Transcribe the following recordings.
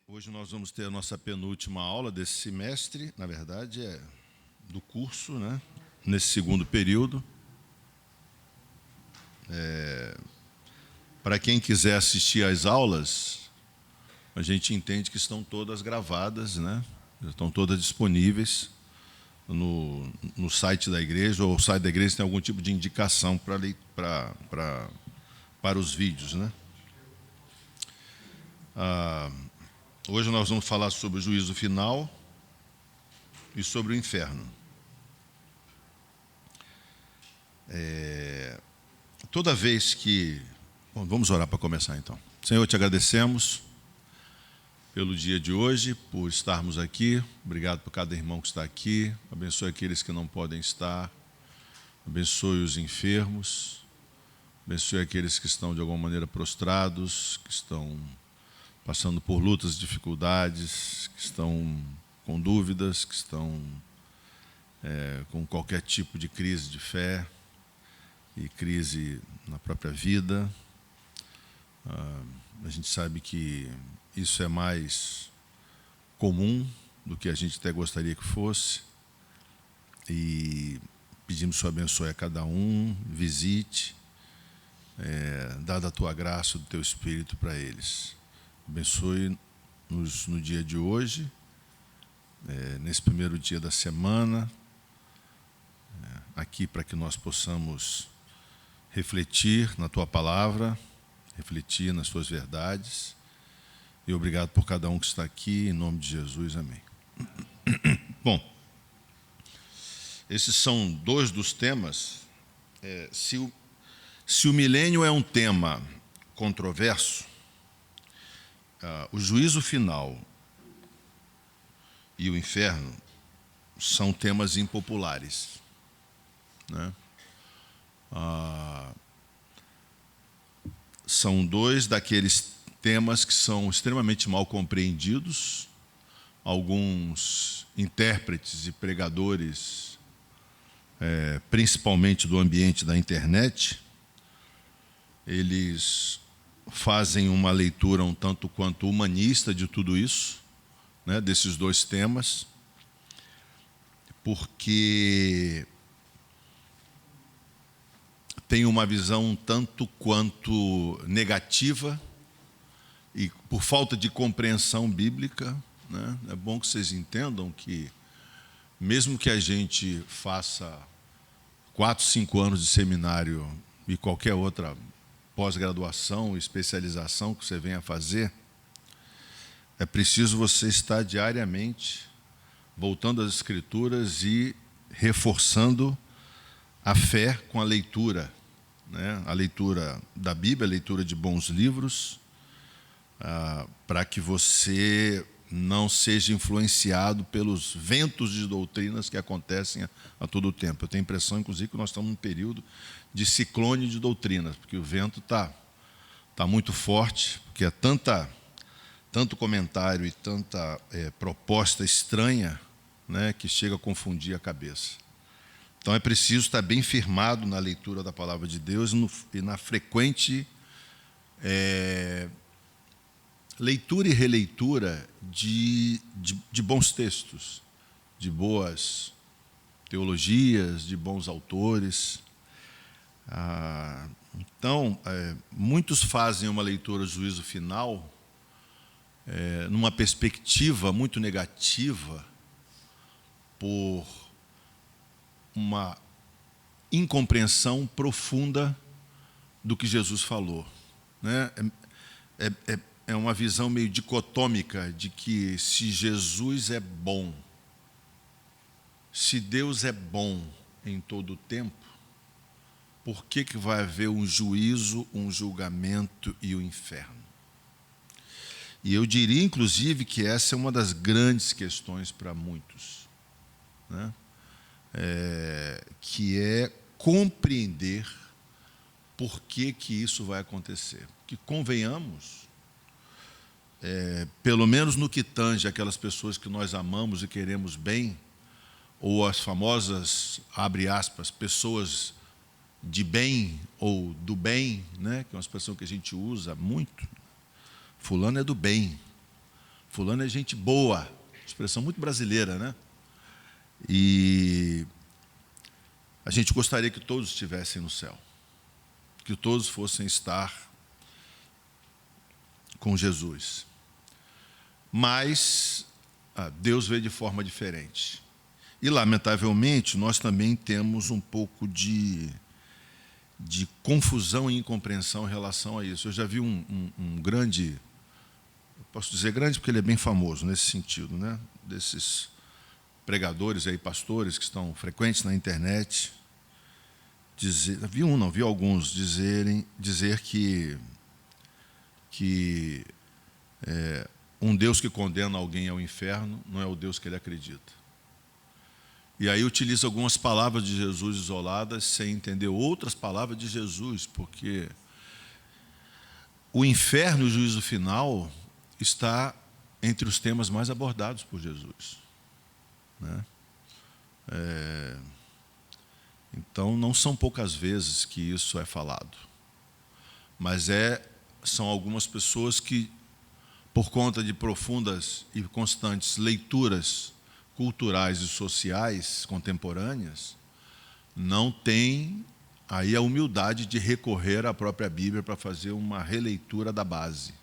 Hoje nós vamos ter a nossa penúltima aula desse semestre, na verdade é do curso, né? Nesse segundo período. Para quem quiser assistir às aulas, a gente entende que estão todas gravadas, né? Estão todas disponíveis no site da igreja, ou o site da igreja tem algum tipo de indicação para os vídeos, né? Hoje nós vamos falar sobre o juízo final e sobre o inferno. Toda vez que... Bom, vamos orar para começar então. Senhor, te agradecemos pelo dia de hoje, por estarmos aqui. Obrigado por cada irmão que está aqui. Abençoe aqueles que não podem estar. Abençoe os enfermos. Abençoe aqueles que estão de alguma maneira prostrados, que estão passando por lutas, dificuldades, que estão com dúvidas, que estão com qualquer tipo de crise de fé e crise na própria vida. A gente sabe que isso é mais comum do que a gente até gostaria que fosse. E pedimos que o Senhor abençoe a cada um, visite, dada a tua graça, do teu Espírito para eles. Abençoe-nos no dia de hoje, nesse primeiro dia da semana, aqui para que nós possamos refletir na tua palavra, refletir nas tuas verdades. E obrigado por cada um que está aqui, em nome de Jesus, amém. Bom, esses são dois dos temas. Se o milênio é um tema controverso, o juízo final e o inferno são temas impopulares, né? São dois daqueles temas que são extremamente mal compreendidos. Alguns intérpretes e pregadores, principalmente do ambiente da internet, eles fazem uma leitura um tanto quanto humanista de tudo isso, né, desses dois temas, porque tem uma visão um tanto quanto negativa e por falta de compreensão bíblica, né? É bom que vocês entendam que mesmo que a gente faça 4, 5 anos de seminário e qualquer outra pós-graduação, especialização que você venha fazer, é preciso você estar diariamente voltando às Escrituras e reforçando a fé com a leitura, né? A leitura da Bíblia, a leitura de bons livros, para que você não seja influenciado pelos ventos de doutrinas que acontecem a todo tempo. Eu tenho a impressão, inclusive, que nós estamos num período de ciclone de doutrinas, porque o vento está muito forte, porque é tanto comentário e tanta proposta estranha, né, que chega a confundir a cabeça. Então é preciso estar bem firmado na leitura da palavra de Deus e na frequente leitura e releitura de bons textos, de boas teologias, de bons autores. Então, muitos fazem uma leitura do juízo final numa perspectiva muito negativa por uma incompreensão profunda do que Jesus falou, né? É uma visão meio dicotômica de que se Jesus é bom, se Deus é bom em todo o tempo, por que vai haver um juízo, um julgamento e o inferno? E eu diria, inclusive, que essa é uma das grandes questões para muitos, né? Que é compreender por que isso vai acontecer. Que convenhamos, pelo menos no que tange aquelas pessoas que nós amamos e queremos bem, ou as famosas, abre aspas, pessoas de bem ou do bem, né, que é uma expressão que a gente usa muito. Fulano é do bem. fulano é gente boa. Expressão muito brasileira, né? E a gente gostaria que todos estivessem no céu, que todos fossem estar com Jesus. Mas Deus vê de forma diferente. E, lamentavelmente, nós também temos um pouco de confusão e incompreensão em relação a isso. Eu já vi um grande, posso dizer grande porque ele é bem famoso nesse sentido, né? Desses pregadores aí, pastores que estão frequentes na internet, vi alguns dizer que um Deus que condena alguém ao inferno não é o Deus que ele acredita. E aí utiliza algumas palavras de Jesus isoladas sem entender outras palavras de Jesus, porque o inferno e o juízo final está entre os temas mais abordados por Jesus, né? Então, não são poucas vezes que isso é falado, mas são algumas pessoas que, por conta de profundas e constantes leituras culturais e sociais contemporâneas, não têm aí a humildade de recorrer à própria Bíblia para fazer uma releitura da base.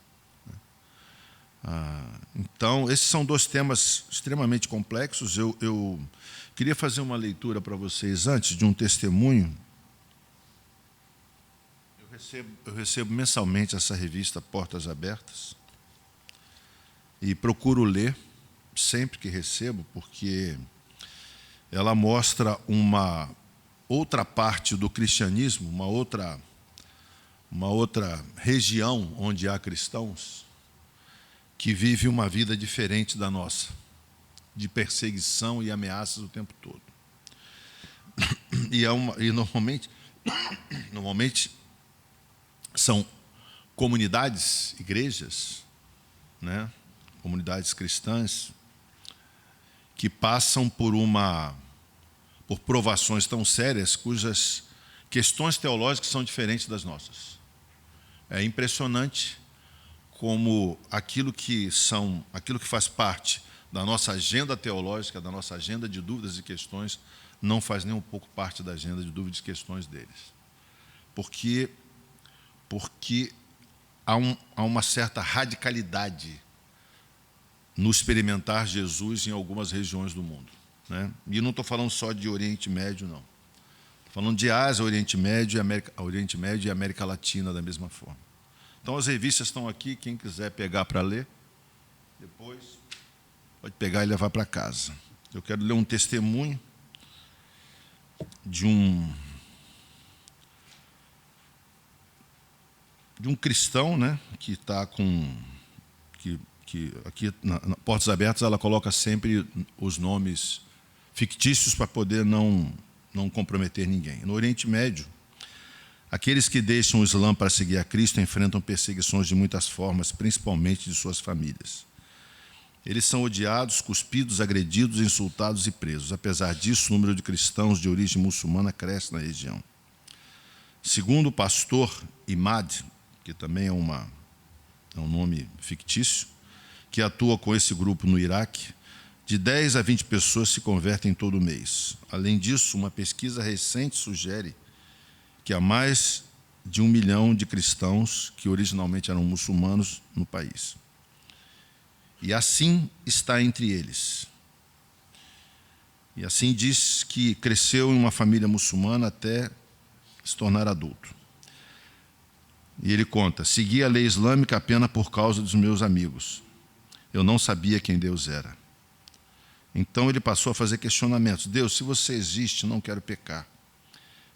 Então, esses são dois temas extremamente complexos. Eu queria fazer uma leitura para vocês antes de um testemunho. Eu recebo mensalmente essa revista Portas Abertas e procuro ler sempre que recebo, porque ela mostra uma outra parte do cristianismo, uma outra região onde há cristãos que vive uma vida diferente da nossa, de perseguição e ameaças o tempo todo. E normalmente são comunidades, igrejas, né? Comunidades cristãs que passam por provações tão sérias cujas questões teológicas são diferentes das nossas. É impressionante como aquilo que faz parte da nossa agenda teológica, da nossa agenda de dúvidas e questões, não faz nem um pouco parte da agenda de dúvidas e questões deles. Porque há uma certa radicalidade no experimentar Jesus em algumas regiões do mundo, né? E não estou falando só de Oriente Médio, não. Estou falando de Ásia, Oriente Médio e América Latina da mesma forma. Então, as revistas estão aqui, quem quiser pegar para ler, depois pode pegar e levar para casa. Eu quero ler um testemunho de um cristão, né, que está com... que aqui na Portas Abertas ela coloca sempre os nomes fictícios para poder não comprometer ninguém. No Oriente Médio, aqueles que deixam o Islã para seguir a Cristo enfrentam perseguições de muitas formas, principalmente de suas famílias. Eles são odiados, cuspidos, agredidos, insultados e presos. Apesar disso, o número de cristãos de origem muçulmana cresce na região. Segundo o pastor Imad, que também é um nome fictício, que atua com esse grupo no Iraque, de 10 a 20 pessoas se convertem todo mês. Além disso, uma pesquisa recente sugere que há mais de 1 milhão de cristãos que originalmente eram muçulmanos no país. E assim está entre eles. E assim diz que cresceu em uma família muçulmana até se tornar adulto. E ele conta: segui a lei islâmica apenas por causa dos meus amigos. Eu não sabia quem Deus era. Então ele passou a fazer questionamentos. Deus, se você existe, não quero pecar.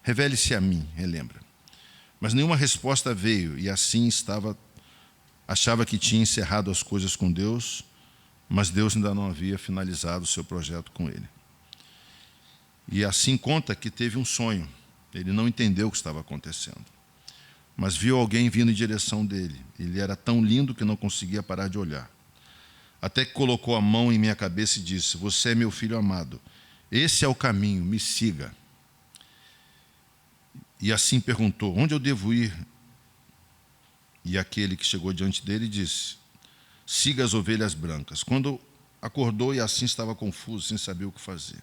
Revele-se a mim, relembra. Mas nenhuma resposta veio, e assim achava que tinha encerrado as coisas com Deus, mas Deus ainda não havia finalizado o seu projeto com ele. E assim conta que teve um sonho. Ele não entendeu o que estava acontecendo, mas viu alguém vindo em direção dele. Ele era tão lindo que não conseguia parar de olhar. Até que colocou a mão em minha cabeça e disse: você é meu filho amado. Esse é o caminho, me siga. E assim perguntou: onde eu devo ir? E aquele que chegou diante dele disse: siga as ovelhas brancas. Quando acordou e assim estava confuso, sem saber o que fazer.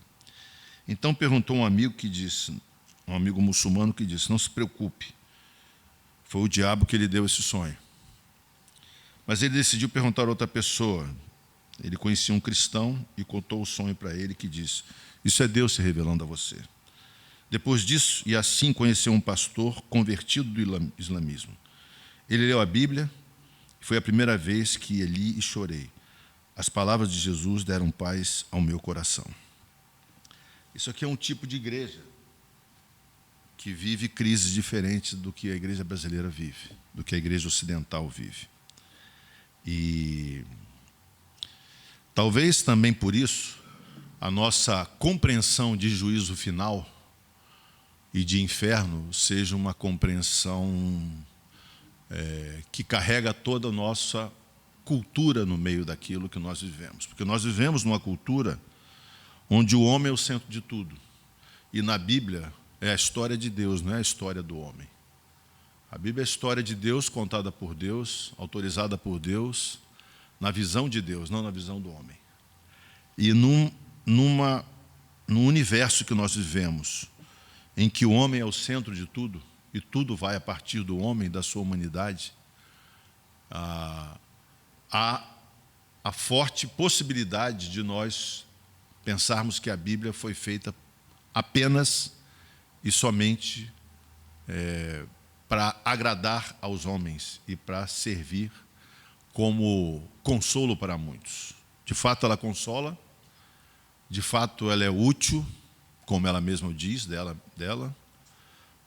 Então perguntou um amigo muçulmano que disse: não se preocupe, foi o diabo que lhe deu esse sonho. Mas ele decidiu perguntar a outra pessoa. Ele conhecia um cristão e contou o sonho para ele, que disse: isso é Deus se revelando a você. Depois disso, e assim conheceu um pastor convertido do islamismo. Ele leu a Bíblia, e foi a primeira vez que li e chorei. As palavras de Jesus deram paz ao meu coração. Isso aqui é um tipo de igreja que vive crises diferentes do que a igreja brasileira vive, do que a igreja ocidental vive. E talvez também por isso a nossa compreensão de juízo final e de inferno seja uma compreensão que carrega toda a nossa cultura no meio daquilo que nós vivemos. Porque nós vivemos numa cultura onde o homem é o centro de tudo. E na Bíblia é a história de Deus, não é a história do homem. A Bíblia é a história de Deus, contada por Deus, autorizada por Deus, na visão de Deus, não na visão do homem. E num universo que nós vivemos, em que o homem é o centro de tudo, e tudo vai a partir do homem, da sua humanidade, há a forte possibilidade de nós pensarmos que a Bíblia foi feita apenas e somente para agradar aos homens e para servir como consolo para muitos. De fato, ela consola, de fato, ela é útil, como ela mesma diz dela,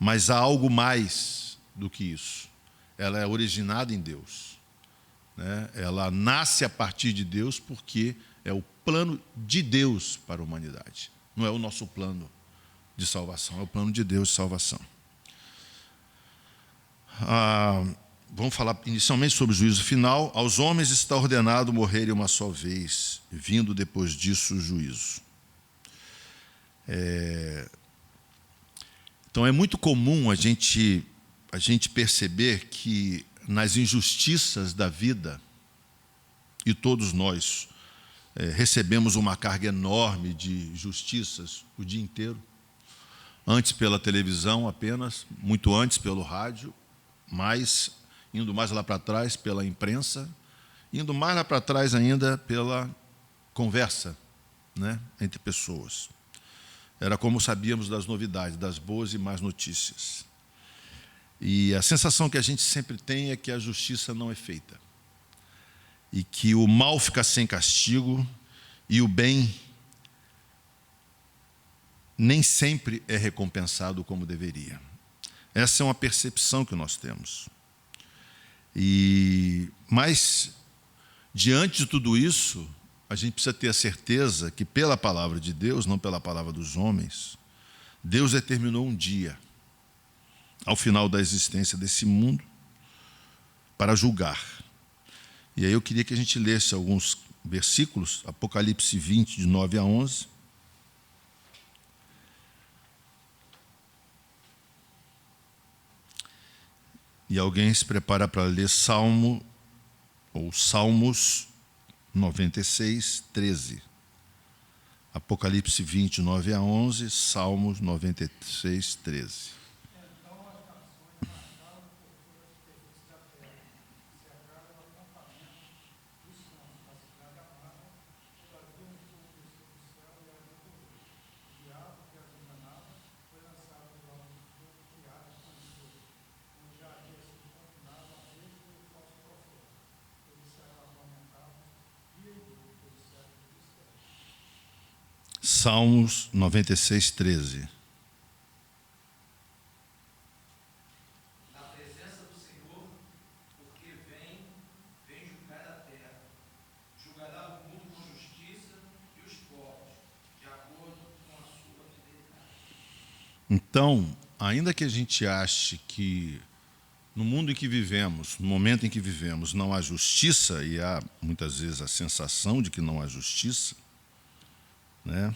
mas há algo mais do que isso. Ela é originada em Deus, né? Ela nasce a partir de Deus porque é o plano de Deus para a humanidade. Não é o nosso plano de salvação, é o plano de Deus de salvação. Vamos falar inicialmente sobre o juízo final. Aos homens está ordenado morrerem uma só vez, vindo depois disso o juízo. Então é muito comum a gente perceber que nas injustiças da vida, e todos nós recebemos uma carga enorme de justiças o dia inteiro, antes pela televisão apenas, muito antes pelo rádio, indo mais lá para trás pela imprensa, indo mais lá para trás ainda pela conversa, né, entre pessoas. Era como sabíamos das novidades, das boas e más notícias. E a sensação que a gente sempre tem é que a justiça não é feita. E que o mal fica sem castigo e o bem nem sempre é recompensado como deveria. Essa é uma percepção que nós temos. Mas, diante de tudo isso, a gente precisa ter a certeza que, pela palavra de Deus, não pela palavra dos homens, Deus determinou um dia, ao final da existência desse mundo, para julgar. E aí eu queria que a gente lesse alguns versículos, Apocalipse 20, de 9 a 11. E alguém se prepara para ler Salmos 96, 13. Apocalipse 20, 9 a 11, Salmos 96, 13. Salmos 96, 13. Na presença do Senhor, porque vem julgar a terra. Julgará o mundo com justiça e os povos, de acordo com a sua fidelidade. Então, ainda que a gente ache que no mundo em que vivemos, no momento em que vivemos, não há justiça, e há muitas vezes a sensação de que não há justiça, né?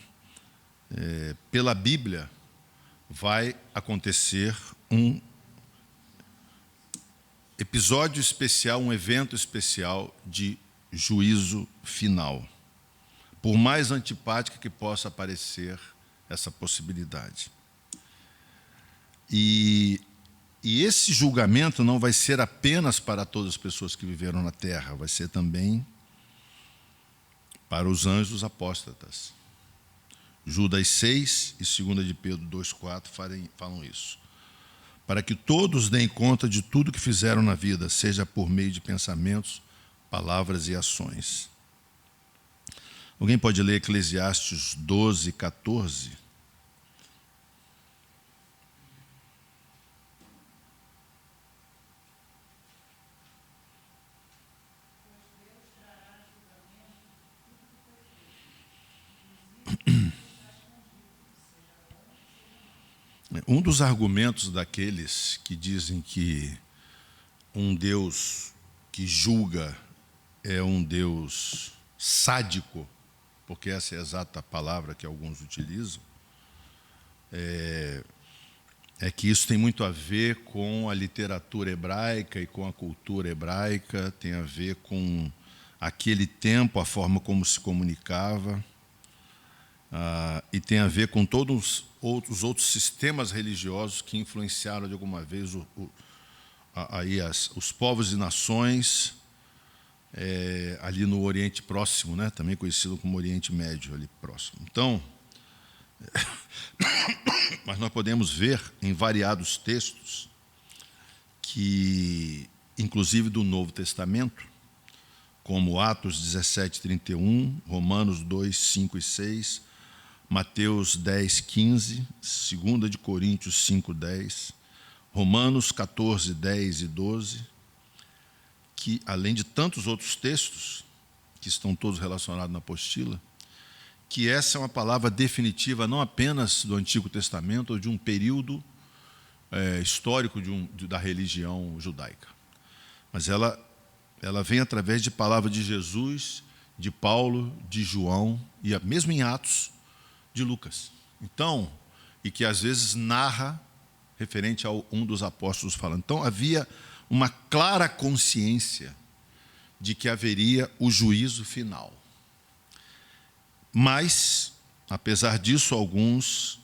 Pela Bíblia, vai acontecer um episódio especial, um evento especial de juízo final, por mais antipática que possa parecer essa possibilidade. E esse julgamento não vai ser apenas para todas as pessoas que viveram na terra, vai ser também para os anjos apóstatas. Judas 6 e 2 de Pedro 2,4 falam isso. Para que todos deem conta de tudo que fizeram na vida, seja por meio de pensamentos, palavras e ações. Alguém pode ler Eclesiastes 12, 14? Um dos argumentos daqueles que dizem que um Deus que julga é um Deus sádico, porque essa é a exata palavra que alguns utilizam, é que isso tem muito a ver com a literatura hebraica e com a cultura hebraica, tem a ver com aquele tempo, a forma como se comunicava, e tem a ver com todos os outros sistemas religiosos que influenciaram de alguma vez os povos e nações ali no Oriente Próximo, né? Também conhecido como Oriente Médio, ali próximo. Então, mas nós podemos ver em variados textos que, inclusive do Novo Testamento, como Atos 17, 31, Romanos 2, 5 e 6, Mateus 10, 15, 2 de Coríntios 5, 10, Romanos 14, 10 e 12, que, além de tantos outros textos, que estão todos relacionados na apostila, que essa é uma palavra definitiva não apenas do Antigo Testamento ou de um período histórico da religião judaica, mas ela vem através de palavras de Jesus, de Paulo, de João, e mesmo em Atos, de Lucas. Então, e que às vezes narra referente a um dos apóstolos falando. Então, havia uma clara consciência de que haveria o juízo final. Mas, apesar disso, alguns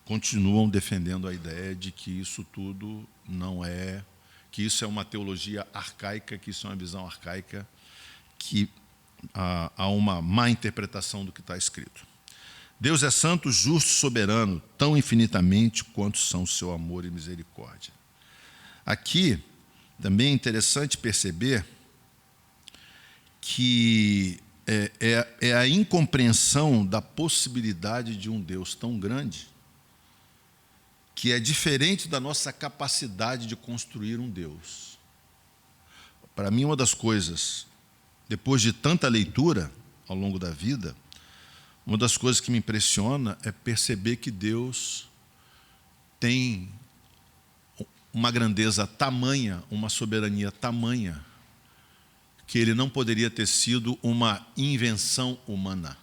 continuam defendendo a ideia de que isso tudo não é, que isso é uma teologia arcaica, que isso é uma visão arcaica, que há uma má interpretação do que está escrito. Deus é santo, justo, soberano, tão infinitamente quanto são seu amor e misericórdia. Aqui, também é interessante perceber que é a incompreensão da possibilidade de um Deus tão grande, que é diferente da nossa capacidade de construir um Deus. Para mim, uma das coisas, depois de tanta leitura ao longo da vida, uma das coisas que me impressiona é perceber que Deus tem uma grandeza tamanha, uma soberania tamanha, que ele não poderia ter sido uma invenção humana.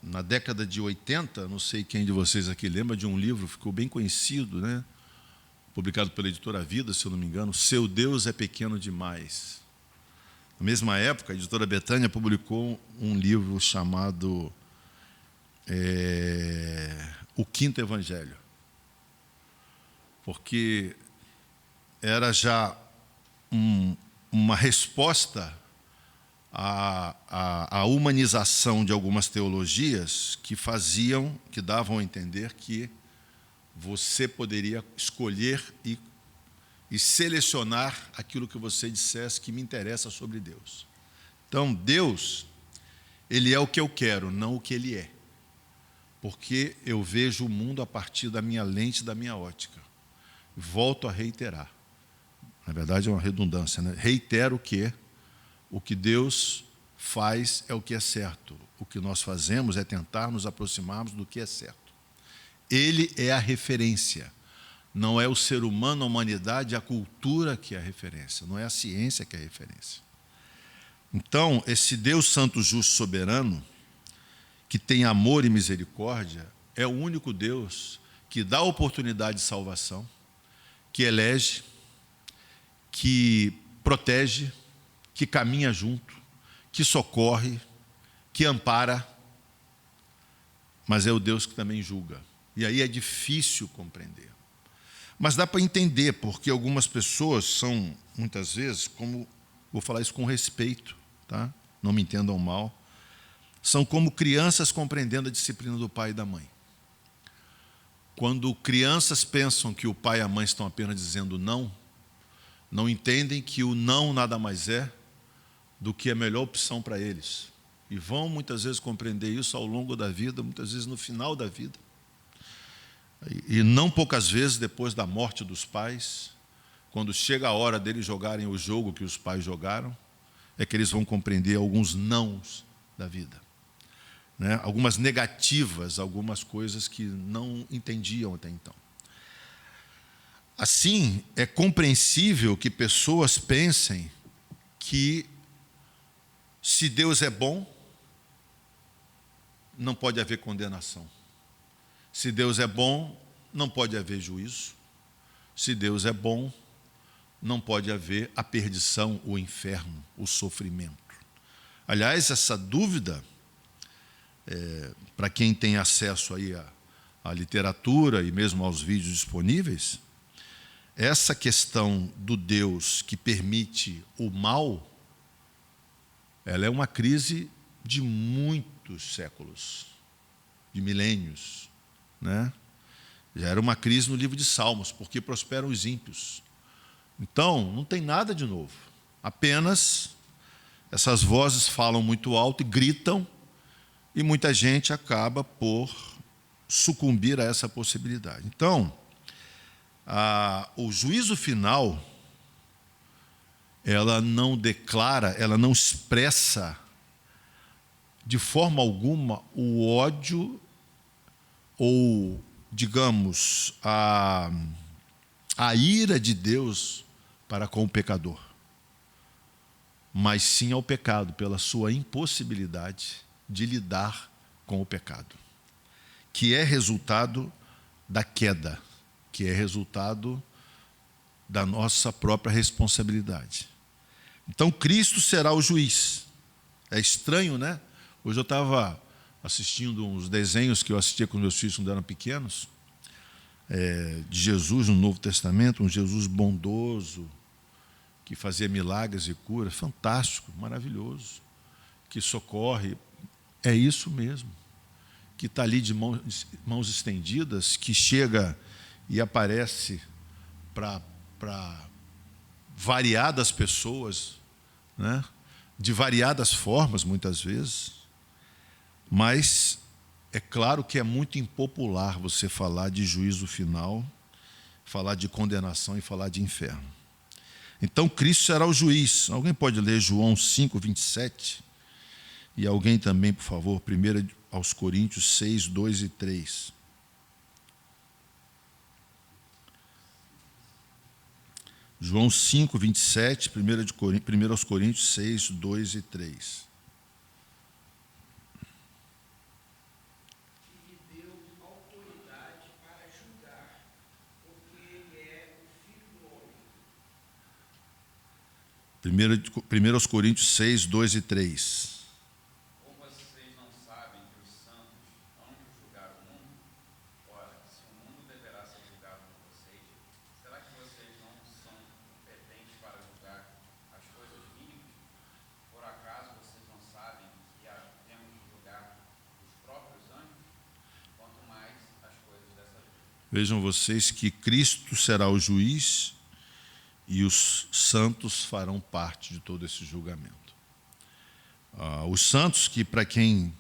Na década de 80, não sei quem de vocês aqui lembra de um livro, ficou bem conhecido, né? Publicado pela editora Vida, se eu não me engano, Seu Deus é Pequeno Demais. Na mesma época, a editora Betânia publicou um livro chamado O Quinto Evangelho, porque era já uma resposta à humanização de algumas teologias que davam a entender que você poderia escolher e selecionar aquilo que você dissesse que me interessa sobre Deus. Então, Deus, ele é o que eu quero, não o que ele é. Porque eu vejo o mundo a partir da minha lente, da minha ótica. Volto a reiterar. Na verdade, é uma redundância, né? Reitero que o que Deus faz é o que é certo. O que nós fazemos é tentar nos aproximarmos do que é certo. Ele é a referência. Não é o ser humano, a humanidade, a cultura que é a referência. Não é a ciência que é a referência. Então, esse Deus santo, justo, soberano, que tem amor e misericórdia, é o único Deus que dá oportunidade de salvação, que elege, que protege, que caminha junto, que socorre, que ampara, mas é o Deus que também julga. E aí é difícil compreender. Mas dá para entender, porque algumas pessoas são, muitas vezes, como, vou falar isso com respeito, tá? Não me entendam mal, são como crianças compreendendo a disciplina do pai e da mãe. Quando crianças pensam que o pai e a mãe estão apenas dizendo não, não entendem que o não nada mais é do que a melhor opção para eles. E vão muitas vezes compreender isso ao longo da vida, muitas vezes no final da vida. E não poucas vezes depois da morte dos pais, quando chega a hora deles jogarem o jogo que os pais jogaram, é que eles vão compreender alguns nãos da vida, né? Algumas negativas, algumas coisas que não entendiam até então. Assim, é compreensível que pessoas pensem que se Deus é bom, não pode haver condenação. Se Deus é bom, não pode haver juízo. Se Deus é bom, não pode haver a perdição, o inferno, o sofrimento. Aliás, essa dúvida, para quem tem acesso aí à literatura e mesmo aos vídeos disponíveis, essa questão do Deus que permite o mal, ela é uma crise de muitos séculos, de milênios, né? Já era uma crise no livro de Salmos, porque prosperam os ímpios. Então, não tem nada de novo. Apenas essas vozes falam muito alto e gritam, e muita gente acaba por sucumbir a essa possibilidade. Então, o juízo final, ela não declara, ela não expressa de forma alguma o ódio ou, digamos, a ira de Deus para com o pecador, mas sim ao pecado pela sua impossibilidade de lidar com o pecado, que é resultado da queda, que é resultado da nossa própria responsabilidade. Então, Cristo será o juiz. É estranho, né? Hoje eu estava assistindo uns desenhos que eu assistia com meus filhos quando eram pequenos, de Jesus no Novo Testamento, um Jesus bondoso, que fazia milagres e curas, fantástico, maravilhoso, que socorre, é isso mesmo, que está ali de mãos estendidas, que chega e aparece para variadas pessoas, né? De variadas formas, muitas vezes, mas é claro que é muito impopular você falar de juízo final, falar de condenação e falar de inferno. Então, Cristo será o juiz. Alguém pode ler João 5, 27? E alguém também, por favor, 1 aos Coríntios 6, 2 e 3. João 5, 27, 1 aos Coríntios 6, 2 e 3. Que lhe deu autoridade para julgar, porque ele é o Filho do homem. 1 aos Coríntios 6, 2 e 3. Ou vocês não sabem que os santos hão de julgar o mundo? Ora, se o mundo deverá ser julgado por vocês, será que vocês não são competentes para julgar as coisas mínimas? Por acaso vocês não sabem que havemos de julgar os próprios anjos? Quanto mais as coisas dessa vida. Vejam vocês que Cristo será o juiz e os santos farão parte de todo esse julgamento. Os santos, que para quem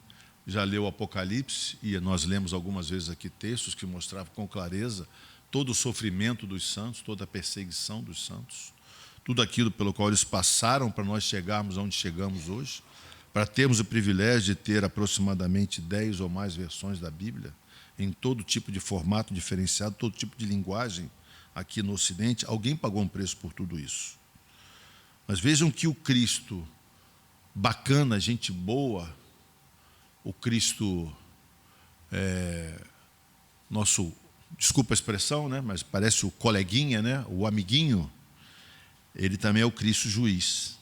já leu o Apocalipse, e nós lemos algumas vezes aqui textos que mostravam com clareza todo o sofrimento dos santos, toda a perseguição dos santos, tudo aquilo pelo qual eles passaram para nós chegarmos onde chegamos hoje, para termos o privilégio de ter aproximadamente 10 ou mais versões da Bíblia, em todo tipo de formato diferenciado, todo tipo de linguagem aqui no Ocidente. Alguém pagou um preço por tudo isso. Mas vejam que o Cristo bacana, gente boa, o Cristo nosso, desculpa a expressão, né, mas parece o coleguinha, né, o amiguinho, ele também é o Cristo juiz.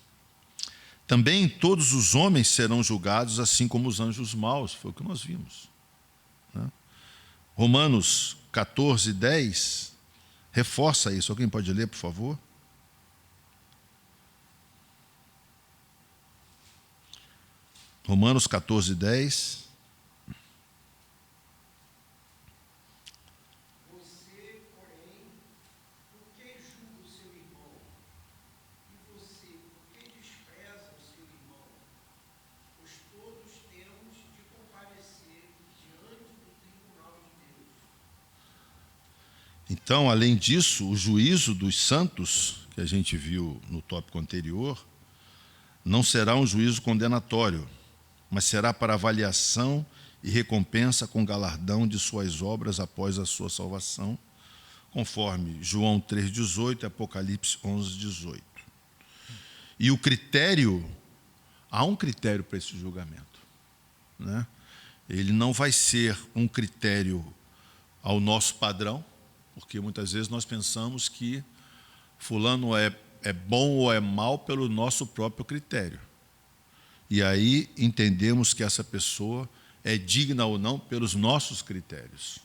Também todos os homens serão julgados, assim como os anjos maus, foi o que nós vimos, né? Romanos 14, 10 reforça isso. Alguém pode ler, por favor? Romanos 14, 10. Você, porém, por que julga o seu irmão? E você, por que despreza o seu irmão? Pois todos temos de comparecer diante do tribunal de Deus. Então, além disso, o juízo dos santos, que a gente viu no tópico anterior, não será um juízo condenatório, mas será para avaliação e recompensa com galardão de suas obras após a sua salvação, conforme João 3,18 e Apocalipse 11,18. E o critério, há um critério para esse julgamento, né? Ele não vai ser um critério ao nosso padrão, porque muitas vezes nós pensamos que fulano é bom ou é mal pelo nosso próprio critério. E aí entendemos que essa pessoa é digna ou não pelos nossos critérios.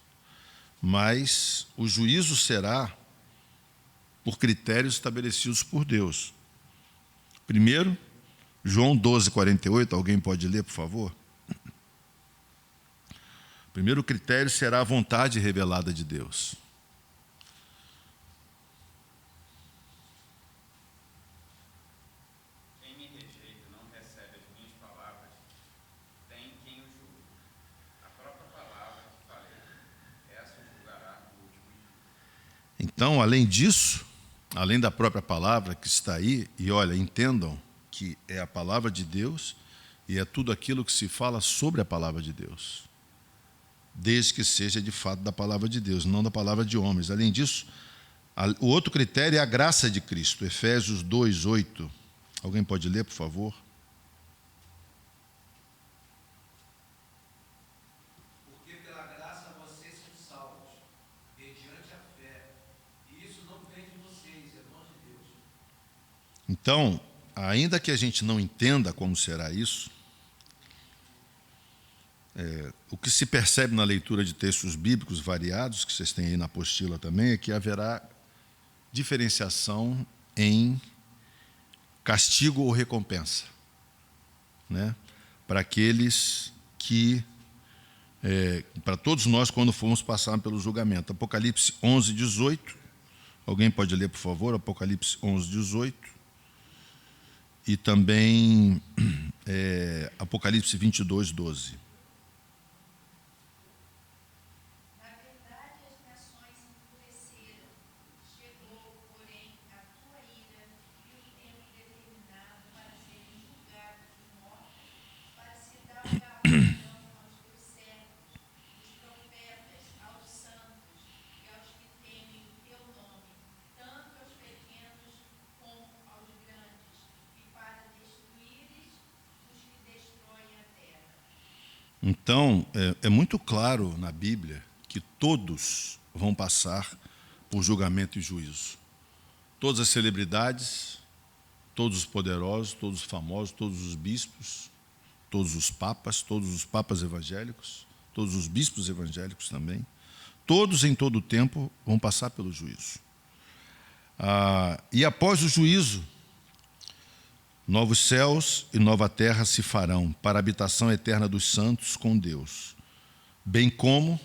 Mas o juízo será por critérios estabelecidos por Deus. Primeiro, João 12, 48, alguém pode ler, por favor? O primeiro critério será a vontade revelada de Deus. Então, além disso, além da própria palavra que está aí, e olha, entendam que é a palavra de Deus e é tudo aquilo que se fala sobre a palavra de Deus, desde que seja de fato da palavra de Deus, não da palavra de homens. Além disso, o outro critério é a graça de Cristo, Efésios 2, 8. Alguém pode ler, por favor? Então, ainda que a gente não entenda como será isso, o que se percebe na leitura de textos bíblicos variados, que vocês têm aí na apostila também, é que haverá diferenciação em castigo ou recompensa, né? Para aqueles que, para todos nós, quando formos passar pelo julgamento. Apocalipse 11, 18. Alguém pode ler, por favor? Apocalipse 11, 18. E também Apocalipse 22, 12. Na verdade, as nações enfureceram. Chegou, porém, a tua ira e o tempo determinado para serem julgados os mortos, para se dar o galardão aos teus servos, os profetas, aos santos e aos que temem o teu nome, tanto aos pequenos como aos grandes, e para destruíres os que destroem a terra. Então, é muito claro na Bíblia que todos vão passar por julgamento e juízo. Todas as celebridades, todos os poderosos, todos os famosos, todos os bispos, todos os papas evangélicos, todos os bispos evangélicos também, todos em todo o tempo vão passar pelo juízo. E após o juízo, novos céus e nova terra se farão para a habitação eterna dos santos com Deus, bem como,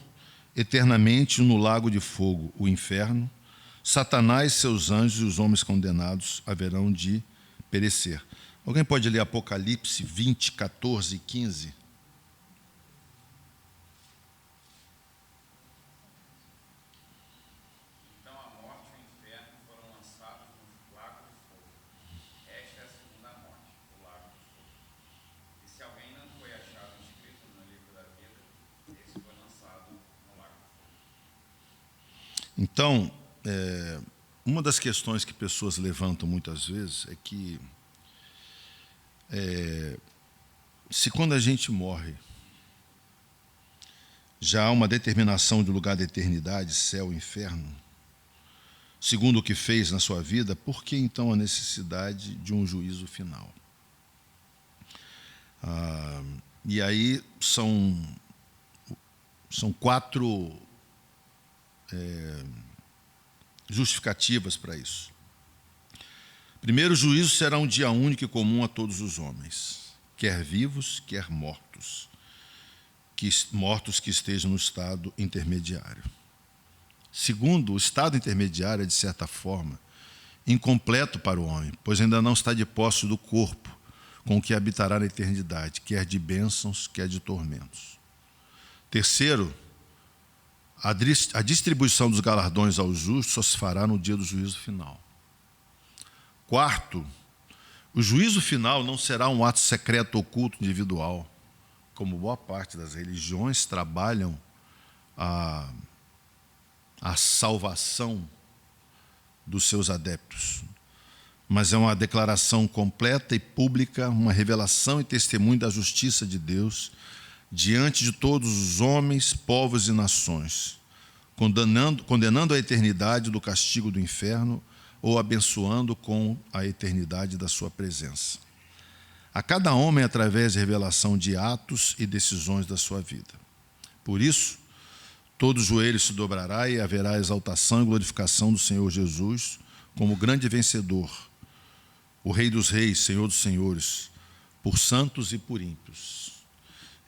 eternamente no lago de fogo, o inferno, Satanás, seus anjos e os homens condenados haverão de perecer. Alguém pode ler Apocalipse 20, 14 e 15? Então a morte e o inferno foram lançados no lago de fogo. Esta é a segunda morte, o lago de fogo. E se alguém não foi achado inscrito no livro da vida, esse foi lançado no lago de fogo. Então, uma das questões que pessoas levantam muitas vezes é que se quando a gente morre, já há uma determinação de lugar da eternidade, céu e inferno, segundo o que fez na sua vida, por que então a necessidade de um juízo final? E aí são 4 justificativas para isso. Primeiro, o juízo será um dia único e comum a todos os homens, quer vivos, quer mortos, que estejam no estado intermediário. Segundo, o estado intermediário é, de certa forma, incompleto para o homem, pois ainda não está de posse do corpo com o que habitará na eternidade, quer de bênçãos, quer de tormentos. Terceiro, a distribuição dos galardões aos justos só se fará no dia do juízo final. Quarto, o juízo final não será um ato secreto, oculto, individual, como boa parte das religiões trabalham a salvação dos seus adeptos, mas é uma declaração completa e pública, uma revelação e testemunho da justiça de Deus diante de todos os homens, povos e nações, condenando a eternidade do castigo do inferno ou abençoando com a eternidade da sua presença. A cada homem através da revelação de atos e decisões da sua vida. Por isso, todo joelho se dobrará e haverá exaltação e glorificação do Senhor Jesus como grande vencedor, o Rei dos Reis, Senhor dos Senhores, por santos e por ímpios.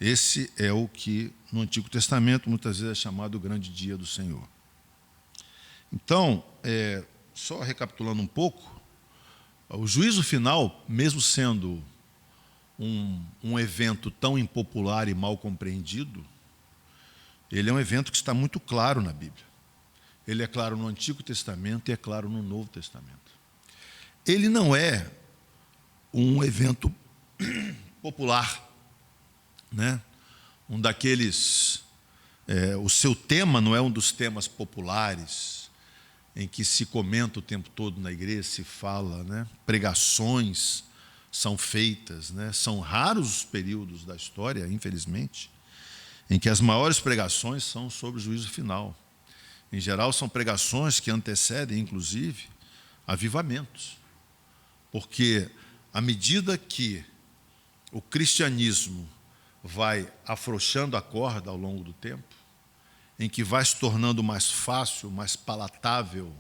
Esse é o que no Antigo Testamento muitas vezes é chamado o grande dia do Senhor. Então, só recapitulando um pouco, o juízo final, mesmo sendo um evento tão impopular e mal compreendido, ele é um evento que está muito claro na Bíblia. Ele é claro no Antigo Testamento e é claro no Novo Testamento. Ele não é um evento popular, né? Um daqueles... o seu tema não é um dos temas populares, em que se comenta o tempo todo na igreja, se fala, né? Pregações são feitas, né? São raros os períodos da história, infelizmente, em que as maiores pregações são sobre o juízo final. Em geral, são pregações que antecedem, inclusive, avivamentos. Porque, à medida que o cristianismo vai afrouxando a corda ao longo do tempo, em que vai se tornando mais fácil, mais palatável,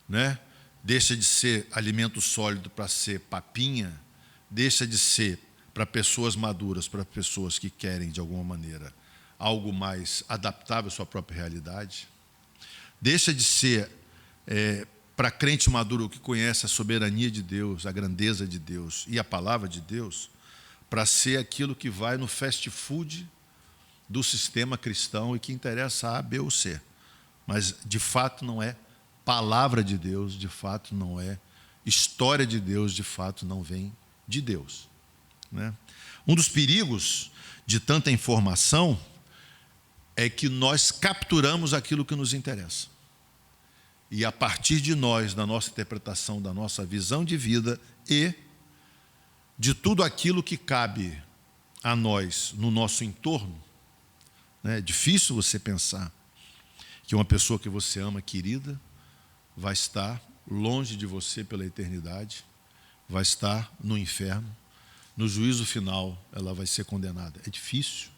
né? Deixa de ser alimento sólido para ser papinha, deixa de ser para pessoas maduras, para pessoas que querem, de alguma maneira, algo mais adaptável à sua própria realidade. Deixa de ser, para crente maduro que conhece a soberania de Deus, a grandeza de Deus e a palavra de Deus, para ser aquilo que vai no fast food do sistema cristão e que interessa A, B ou C. Mas, de fato, não é palavra de Deus, de fato, não é história de Deus, de fato, não vem de Deus, né? Um dos perigos de tanta informação é que nós capturamos aquilo que nos interessa. E a partir de nós, da nossa interpretação, da nossa visão de vida e de tudo aquilo que cabe a nós no nosso entorno, né? É difícil você pensar que uma pessoa que você ama, querida, vai estar longe de você pela eternidade, vai estar no inferno, no juízo final ela vai ser condenada. É difícil.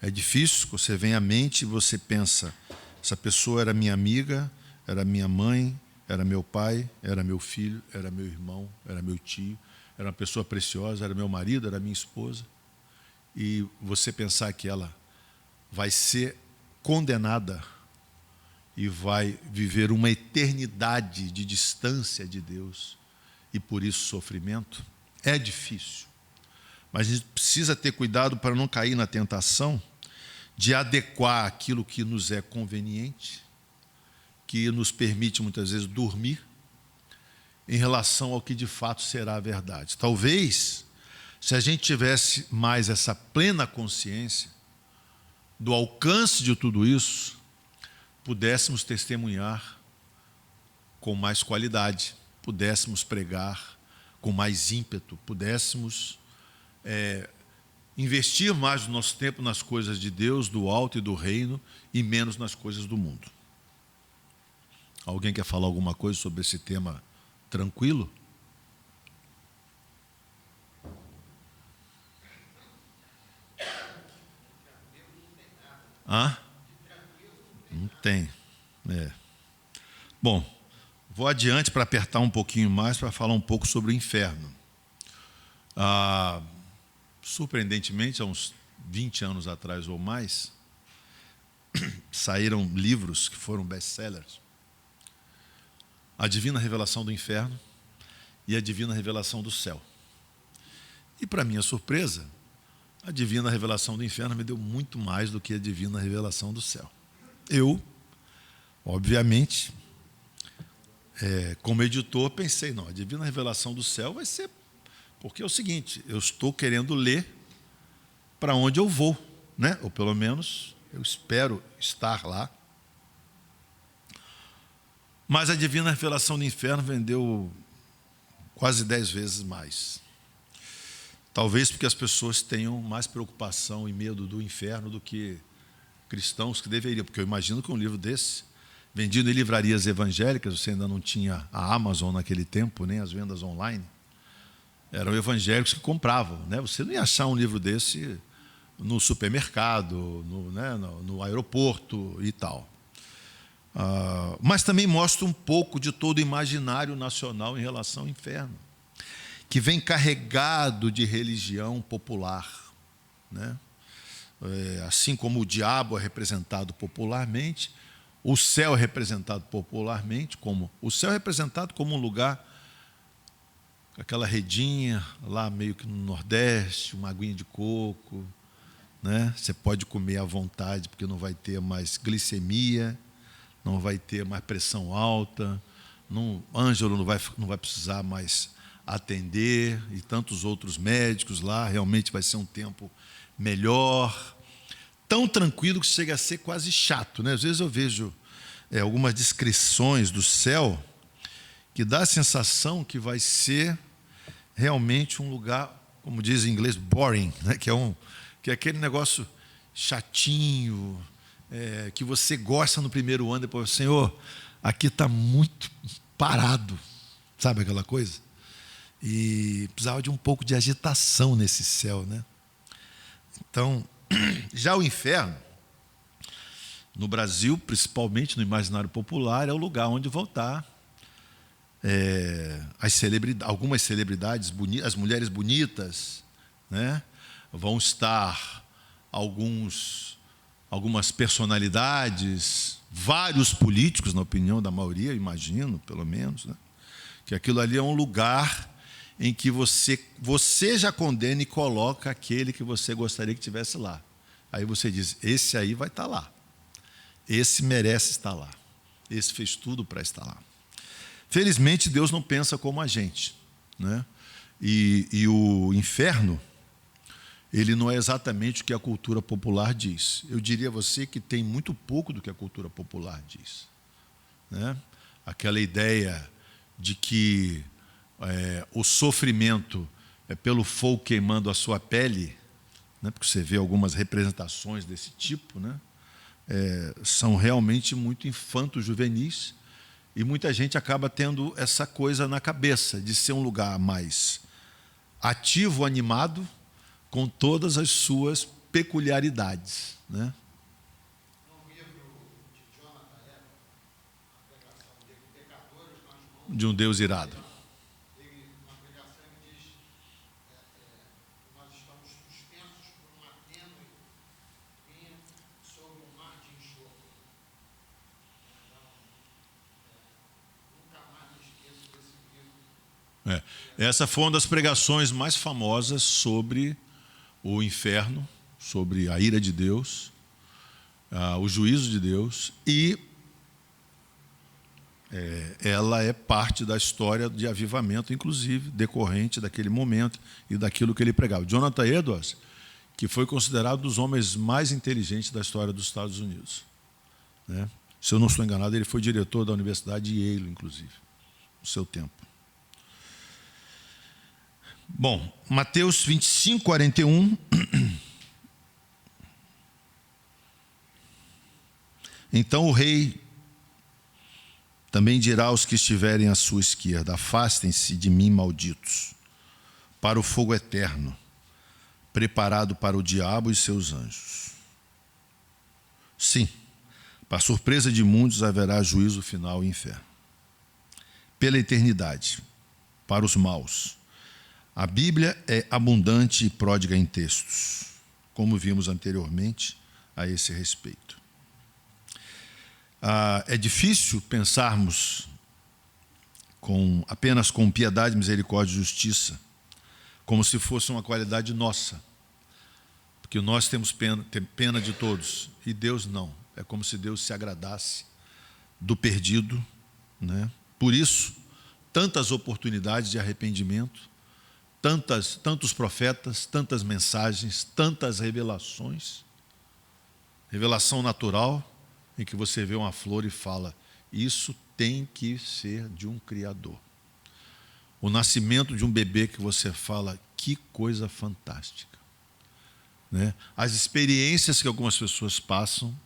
É difícil, você vem à mente e você pensa, essa pessoa era minha amiga, era minha mãe, era meu pai, era meu filho, era meu irmão, era meu tio, era uma pessoa preciosa, era meu marido, era minha esposa. E você pensar que ela vai ser condenada e vai viver uma eternidade de distância de Deus e por isso sofrimento, é difícil. Mas a gente precisa ter cuidado para não cair na tentação de adequar aquilo que nos é conveniente, que nos permite muitas vezes dormir, em relação ao que de fato será a verdade. Talvez, se a gente tivesse mais essa plena consciência do alcance de tudo isso, pudéssemos testemunhar com mais qualidade, pudéssemos pregar com mais ímpeto, pudéssemos investir mais o nosso tempo nas coisas de Deus, do alto e do reino, e menos nas coisas do mundo. Alguém quer falar alguma coisa sobre esse tema tranquilo? Hã? Não tem. Bom, vou adiante para apertar um pouquinho mais para falar um pouco sobre o inferno. Surpreendentemente, há uns 20 anos atrás ou mais, saíram livros que foram best-sellers. A Divina Revelação do Inferno e a Divina Revelação do Céu. E, para minha surpresa, a Divina Revelação do Inferno me deu muito mais do que a Divina Revelação do Céu. Eu, obviamente, como editor, pensei, não, a Divina Revelação do Céu vai ser... Porque é o seguinte, eu estou querendo ler para onde eu vou, né? Ou pelo menos eu espero estar lá. Mas a Divina Revelação do Inferno vendeu quase 10 vezes mais. Talvez porque as pessoas tenham mais preocupação e medo do inferno do que cristãos que deveriam. Porque eu imagino que um livro desse, vendido em livrarias evangélicas, você ainda não tinha a Amazon naquele tempo, nem as vendas online, eram evangélicos que compravam, né? Você não ia achar um livro desse no supermercado, no aeroporto e tal. Mas também mostra um pouco de todo o imaginário nacional em relação ao inferno, que vem carregado de religião popular, né? Assim como o diabo é representado popularmente, o céu é representado popularmente, o céu é representado como um lugar, aquela redinha lá meio que no Nordeste, uma aguinha de coco, né? Você pode comer à vontade, porque não vai ter mais glicemia, não vai ter mais pressão alta, Ângelo não vai precisar mais atender, e tantos outros médicos lá, realmente vai ser um tempo melhor, tão tranquilo que chega a ser quase chato, né? Às vezes eu vejo algumas descrições do céu que dá a sensação que vai ser realmente um lugar, como diz em inglês, boring, né? que é aquele negócio chatinho, que você gosta no primeiro ano, depois, Senhor, aqui está muito parado, sabe aquela coisa? E precisava de um pouco de agitação nesse céu, né? Então, já o inferno, no Brasil, principalmente no imaginário popular, é o lugar onde vão estar algumas celebridades bonitas, as mulheres bonitas, né? Vão estar algumas personalidades, vários políticos, na opinião da maioria, imagino, pelo menos, né? Que aquilo ali é um lugar em que você já condena e coloca aquele que você gostaria que estivesse lá. Aí você diz, esse aí vai estar lá. Esse merece estar lá. Esse fez tudo para estar lá. Felizmente, Deus não pensa como a gente, né? E o inferno, ele não é exatamente o que a cultura popular diz. Eu diria a você que tem muito pouco do que a cultura popular diz, né? Aquela ideia de que o sofrimento é pelo fogo queimando a sua pele, né? Porque você vê algumas representações desse tipo, né? São realmente muito infanto-juvenis, e muita gente acaba tendo essa coisa na cabeça de ser um lugar mais ativo, animado, com todas as suas peculiaridades, né? No livro de Jonathan Edwards, a pregação dele, Pecadores nas Mãos De um Deus irado. na pregação ele diz que nós estamos suspensos por uma tênue linha sobre um mar de enxofre. Nunca mais me esqueço desse livro. Essa foi uma das pregações mais famosas sobre o inferno, sobre a ira de Deus, o juízo de Deus, e ela é parte da história de avivamento, inclusive, decorrente daquele momento e daquilo que ele pregava. Jonathan Edwards, que foi considerado um dos homens mais inteligentes da história dos Estados Unidos, né? Se eu não estou enganado, ele foi diretor da Universidade de Yale, inclusive, no seu tempo. Bom, Mateus 25, 41. Então o rei também dirá aos que estiverem à sua esquerda: afastem-se de mim, malditos, para o fogo eterno, preparado para o diabo e seus anjos. Sim, para surpresa de muitos haverá juízo final e inferno. Pela eternidade, para os maus. A Bíblia é abundante e pródiga em textos, como vimos anteriormente a esse respeito. É difícil pensarmos apenas com piedade, misericórdia e justiça, como se fosse uma qualidade nossa, porque nós temos pena de todos, e Deus não. É como se Deus se agradasse do perdido, né? Por isso, tantas oportunidades de arrependimento, tantos profetas, tantas mensagens, tantas revelações. Revelação natural, em que você vê uma flor e fala, isso tem que ser de um Criador. O nascimento de um bebê que você fala, que coisa fantástica. Né? As experiências que algumas pessoas passam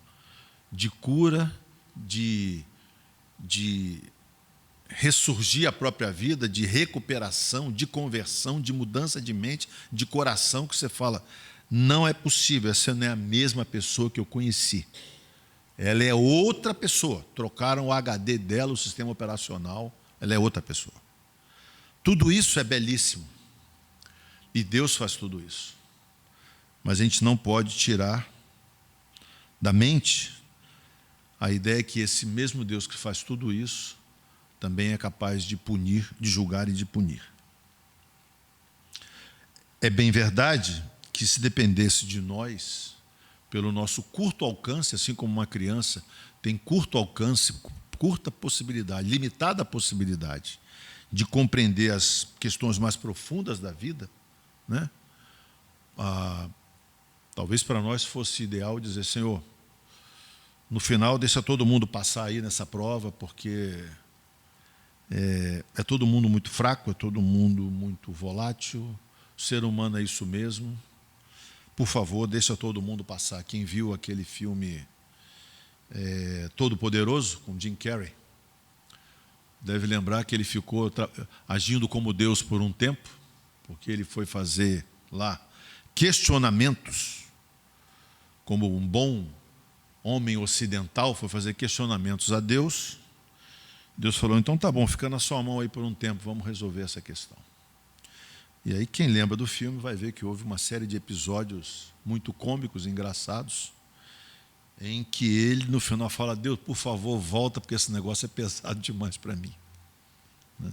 de cura, de ressurgir a própria vida, de recuperação, de conversão, de mudança de mente, de coração, que você fala, não é possível, essa não é a mesma pessoa que eu conheci. Ela é outra pessoa. Trocaram o HD dela, o sistema operacional, ela é outra pessoa. Tudo isso é belíssimo. E Deus faz tudo isso. Mas a gente não pode tirar da mente a ideia que esse mesmo Deus que faz tudo isso também é capaz de punir, de julgar e de punir. É bem verdade que se dependesse de nós, pelo nosso curto alcance, assim como uma criança tem curto alcance, curta possibilidade, limitada possibilidade de compreender as questões mais profundas da vida, né? Talvez para nós fosse ideal dizer, Senhor, no final deixa todo mundo passar aí nessa prova, porque é todo mundo muito fraco, é todo mundo muito volátil, o ser humano é isso mesmo. Por favor, deixa todo mundo passar. Quem viu aquele filme Todo-Poderoso, com Jim Carrey, deve lembrar que ele ficou agindo como Deus por um tempo, porque ele foi fazer lá questionamentos, como um bom homem ocidental, foi fazer questionamentos a Deus. Deus falou, então tá bom, fica na sua mão aí por um tempo, vamos resolver essa questão. E aí quem lembra do filme vai ver que houve uma série de episódios muito cômicos, engraçados, em que ele no final fala, Deus, por favor, volta, porque esse negócio é pesado demais para mim. Né?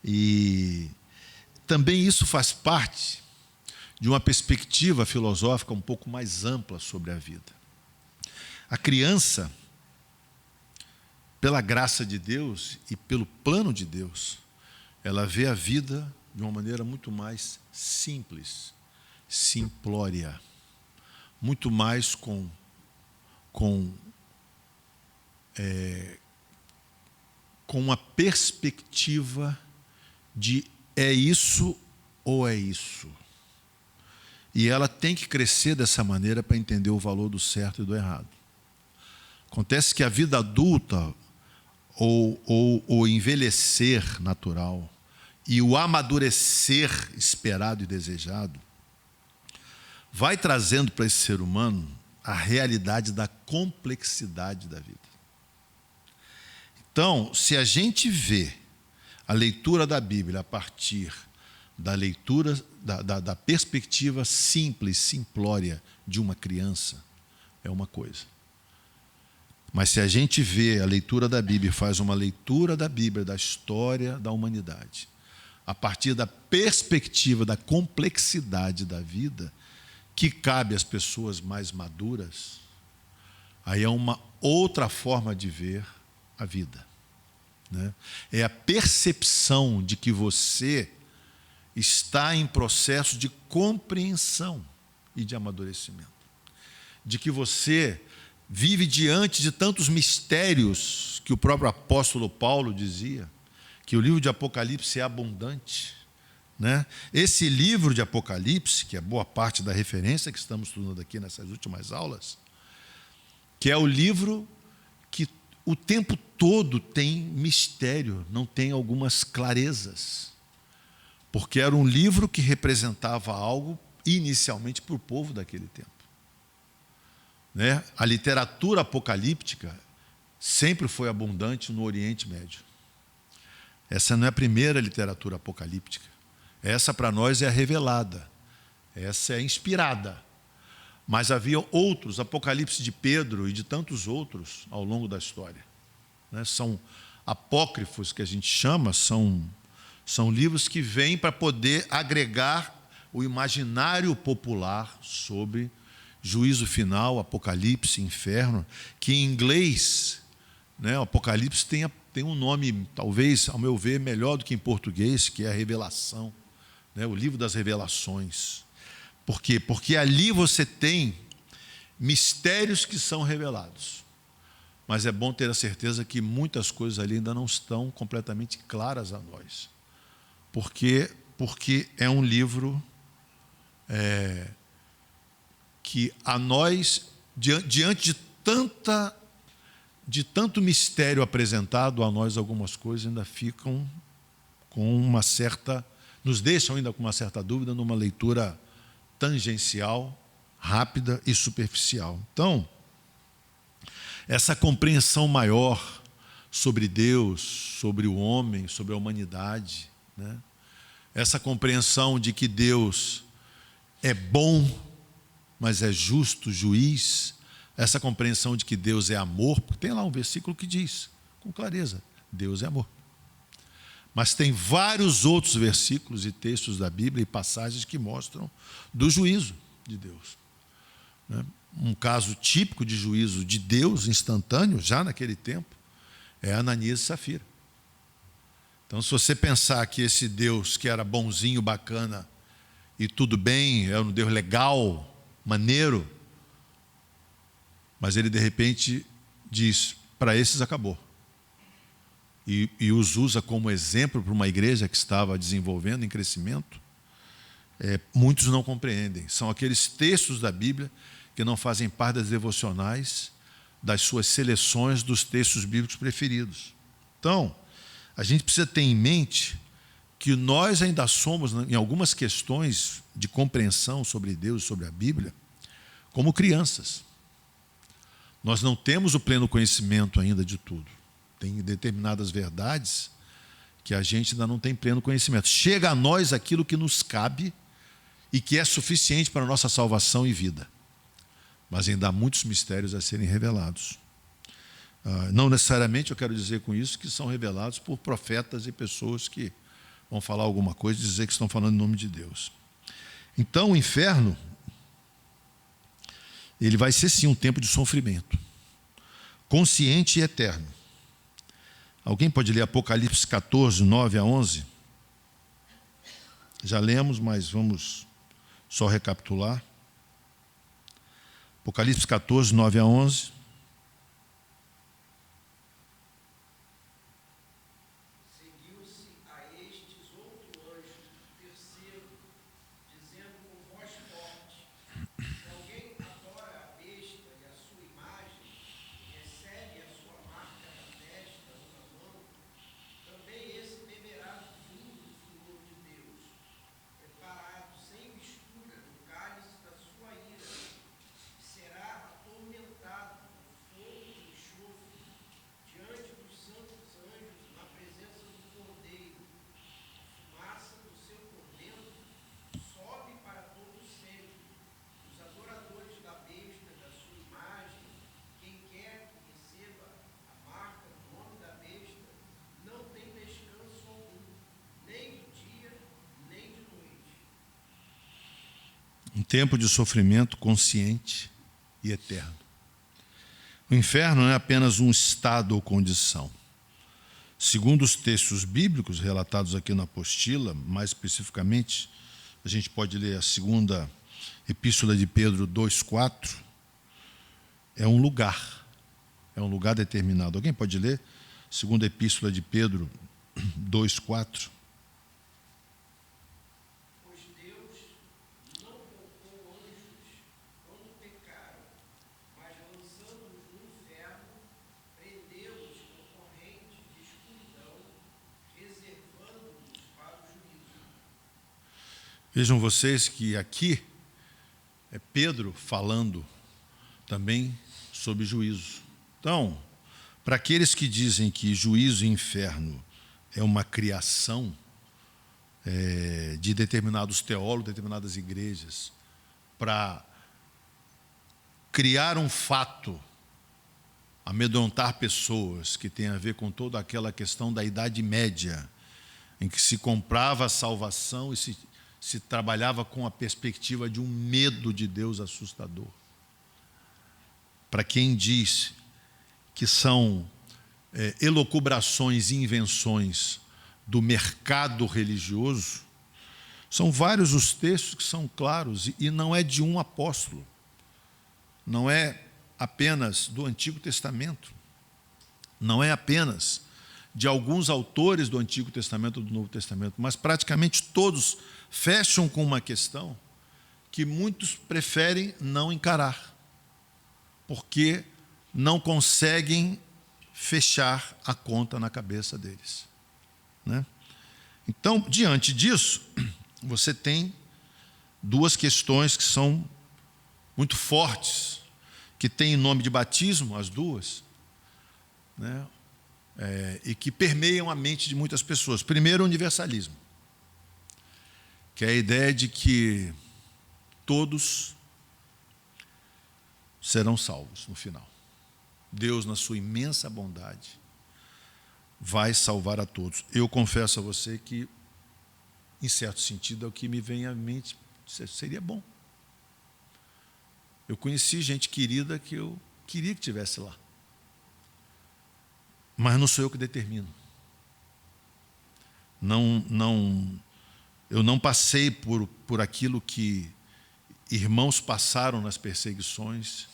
E também isso faz parte de uma perspectiva filosófica um pouco mais ampla sobre a vida. A criança, pela graça de Deus e pelo plano de Deus, ela vê a vida de uma maneira muito mais simples, simplória, muito mais com uma perspectiva de é isso ou é isso. E ela tem que crescer dessa maneira para entender o valor do certo e do errado. Acontece que a vida adulta, ou o envelhecer natural, e o amadurecer esperado e desejado, vai trazendo para esse ser humano a realidade da complexidade da vida. Então, se a gente vê a leitura da Bíblia a partir da leitura, da perspectiva simples, simplória de uma criança, é uma coisa. Mas se a gente vê a leitura da Bíblia e faz uma leitura da Bíblia, da história da humanidade, a partir da perspectiva da complexidade da vida, que cabe às pessoas mais maduras, aí é uma outra forma de ver a vida. Né? É a percepção de que você está em processo de compreensão e de amadurecimento. De que você vive diante de tantos mistérios que o próprio apóstolo Paulo dizia, que o livro de Apocalipse é abundante. Né? Esse livro de Apocalipse, que é boa parte da referência que estamos estudando aqui nessas últimas aulas, que é o livro que o tempo todo tem mistério, não tem algumas clarezas, porque era um livro que representava algo inicialmente para o povo daquele tempo. né? A literatura apocalíptica sempre foi abundante no Oriente Médio. Essa não é a primeira literatura apocalíptica. Essa, para nós, é a revelada. Essa é a inspirada. Mas havia outros, Apocalipse de Pedro e de tantos outros ao longo da história, né? São apócrifos, que a gente chama, são livros que vêm para poder agregar o imaginário popular sobre juízo final, Apocalipse, inferno, que em inglês, né, o Apocalipse tem um nome, talvez, ao meu ver, melhor do que em português, que é a Revelação, né, o livro das revelações. Por quê? Porque ali você tem mistérios que são revelados. Mas é bom ter a certeza que muitas coisas ali ainda não estão completamente claras a nós. Porque é um livro que a nós, diante de tanto mistério apresentado a nós, algumas coisas ainda ficam com uma certa, nos deixam ainda com uma certa dúvida numa leitura tangencial, rápida e superficial. Então, essa compreensão maior sobre Deus, sobre o homem, sobre a humanidade, né? Essa compreensão de que Deus é bom, mas é justo juiz, essa compreensão de que Deus é amor, porque tem lá um versículo que diz, com clareza, Deus é amor. Mas tem vários outros versículos e textos da Bíblia e passagens que mostram do juízo de Deus, né? Um caso típico de juízo de Deus instantâneo, já naquele tempo, é Ananias e Safira. Então, se você pensar que esse Deus que era bonzinho, bacana e tudo bem, era um Deus legal, maneiro, mas ele de repente diz, para esses acabou. E os usa como exemplo para uma igreja que estava desenvolvendo em crescimento, muitos não compreendem. São aqueles textos da Bíblia que não fazem parte das devocionais, das suas seleções dos textos bíblicos preferidos. Então, a gente precisa ter em mente que nós ainda somos, em algumas questões de compreensão sobre Deus, sobre a Bíblia, como crianças. Nós não temos o pleno conhecimento ainda de tudo. Tem determinadas verdades que a gente ainda não tem pleno conhecimento. Chega a nós aquilo que nos cabe e que é suficiente para a nossa salvação e vida. Mas ainda há muitos mistérios a serem revelados. Não necessariamente eu quero dizer com isso que são revelados por profetas e pessoas que vão falar alguma coisa e dizer que estão falando em nome de Deus. Então, o inferno, ele vai ser sim um tempo de sofrimento, consciente e eterno. Alguém pode ler Apocalipse 14, 9 a 11? Já lemos, mas vamos só recapitular. Apocalipse 14, 9 a 11. Seguiu-se a estes outro anjo, terceiro, dizendo com voz forte: se alguém adora a besta e a sua imagem, e recebe a sua marca na testa ou na mão, também esse beberá do vinho do furor de Deus, preparado sem mistura no cálice da sua ira, e será atormentado por fogo e enxofre diante dos santos anjos na presença do Cordeiro. A fumaça do seu tormento sobe para todo sempre. Os adoradores da besta e da sua imagem, quem quer que receba a marca do nome da besta, não tem descanso algum, nem de dia, nem de noite. Um tempo de sofrimento consciente e eterno. O inferno não é apenas um estado ou condição. Segundo os textos bíblicos relatados aqui na apostila, mais especificamente, a gente pode ler a segunda epístola de Pedro 2,4, é um lugar determinado. Alguém pode ler? Segunda epístola de Pedro 2,4. Pois Deus não poupou anjos quando pecaram, mas lançando-os no inferno, prendeu-os com correntes de escuridão, reservando-os para o juízo. Vejam vocês que aqui é Pedro falando também sob juízo. Então, para aqueles que dizem que juízo e inferno é uma criação de determinados teólogos, determinadas igrejas, para criar um fato, amedrontar pessoas, que tem a ver com toda aquela questão da Idade Média, em que se comprava a salvação e se trabalhava com a perspectiva de um medo de Deus assustador. Para quem diz que são elucubrações e invenções do mercado religioso, são vários os textos que são claros, e não é de um apóstolo, não é apenas do Antigo Testamento, não é apenas de alguns autores do Antigo Testamento ou do Novo Testamento, mas praticamente todos fecham com uma questão que muitos preferem não encarar, porque não conseguem fechar a conta na cabeça deles, né? Então, diante disso, você tem duas questões que são muito fortes, que têm nome de batismo, as duas, né? E que permeiam a mente de muitas pessoas. Primeiro, o universalismo, que é a ideia de que todos serão salvos no final. Deus, na sua imensa bondade, vai salvar a todos. Eu confesso a você que, em certo sentido, é o que me vem à mente, seria bom. Eu conheci gente querida que eu queria que estivesse lá, mas não sou eu que determino. Eu não passei por aquilo que irmãos passaram nas perseguições,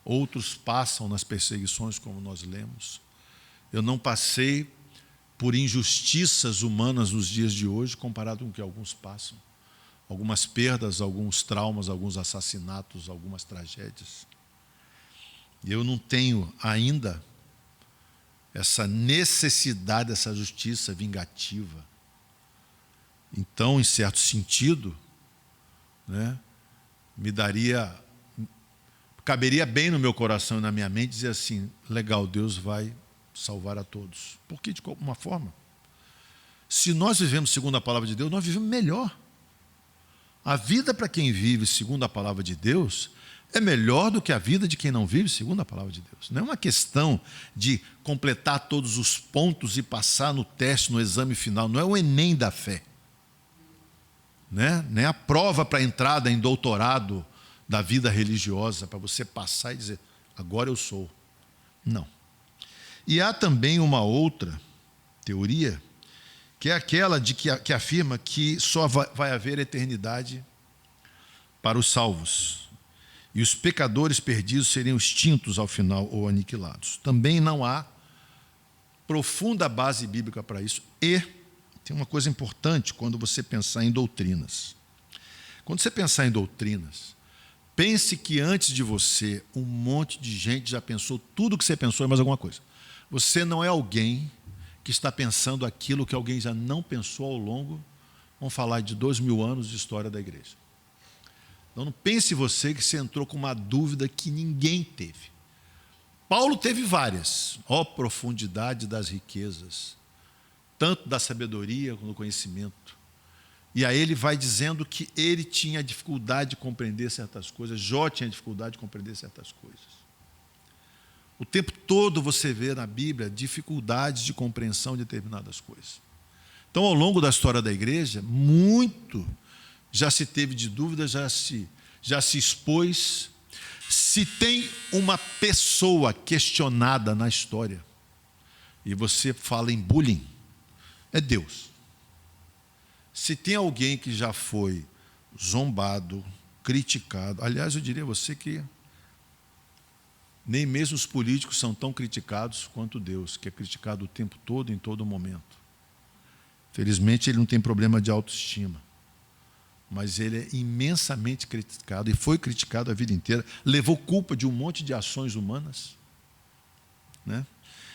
outros passam nas perseguições, como nós lemos. Eu não passei por injustiças humanas nos dias de hoje, comparado com o que alguns passam. Algumas perdas, alguns traumas, alguns assassinatos, algumas tragédias. E eu não tenho ainda essa necessidade, essa justiça vingativa. Então, em certo sentido, né, caberia bem no meu coração e na minha mente dizer assim: legal, Deus vai salvar a todos. Porque, de alguma forma, se nós vivemos segundo a palavra de Deus, nós vivemos melhor. A vida para quem vive segundo a palavra de Deus é melhor do que a vida de quem não vive segundo a palavra de Deus. Não é uma questão de completar todos os pontos e passar no teste, no exame final. Não é o Enem da fé, né? Nem a prova para a entrada em doutorado da vida religiosa, para você passar e dizer, agora eu sou. Não. E há também uma outra teoria, que é aquela que afirma que só vai haver eternidade para os salvos, e os pecadores perdidos seriam extintos ao final ou aniquilados. Também não há profunda base bíblica para isso. E tem uma coisa importante quando você pensar em doutrinas. Quando você pensar em doutrinas, pense que antes de você, um monte de gente já pensou tudo o que você pensou e mais alguma coisa. Você não é alguém que está pensando aquilo que alguém já não pensou ao longo, vamos falar de 2000 anos de história da igreja. Então, não pense você que você entrou com uma dúvida que ninguém teve. Paulo teve várias. Ó profundidade das riquezas, tanto da sabedoria como do conhecimento. E aí ele vai dizendo que ele tinha dificuldade de compreender certas coisas, Jó tinha dificuldade de compreender certas coisas. O tempo todo você vê na Bíblia dificuldades de compreensão de determinadas coisas. Então, ao longo da história da igreja, muito já se teve de dúvida, já se expôs. Se tem uma pessoa questionada na história, e você fala em bullying, é Deus. Se tem alguém que já foi zombado, criticado, aliás, eu diria a você que nem mesmo os políticos são tão criticados quanto Deus, que é criticado o tempo todo, em todo momento. Felizmente, ele não tem problema de autoestima, mas ele é imensamente criticado, e foi criticado a vida inteira, levou culpa de um monte de ações humanas, né?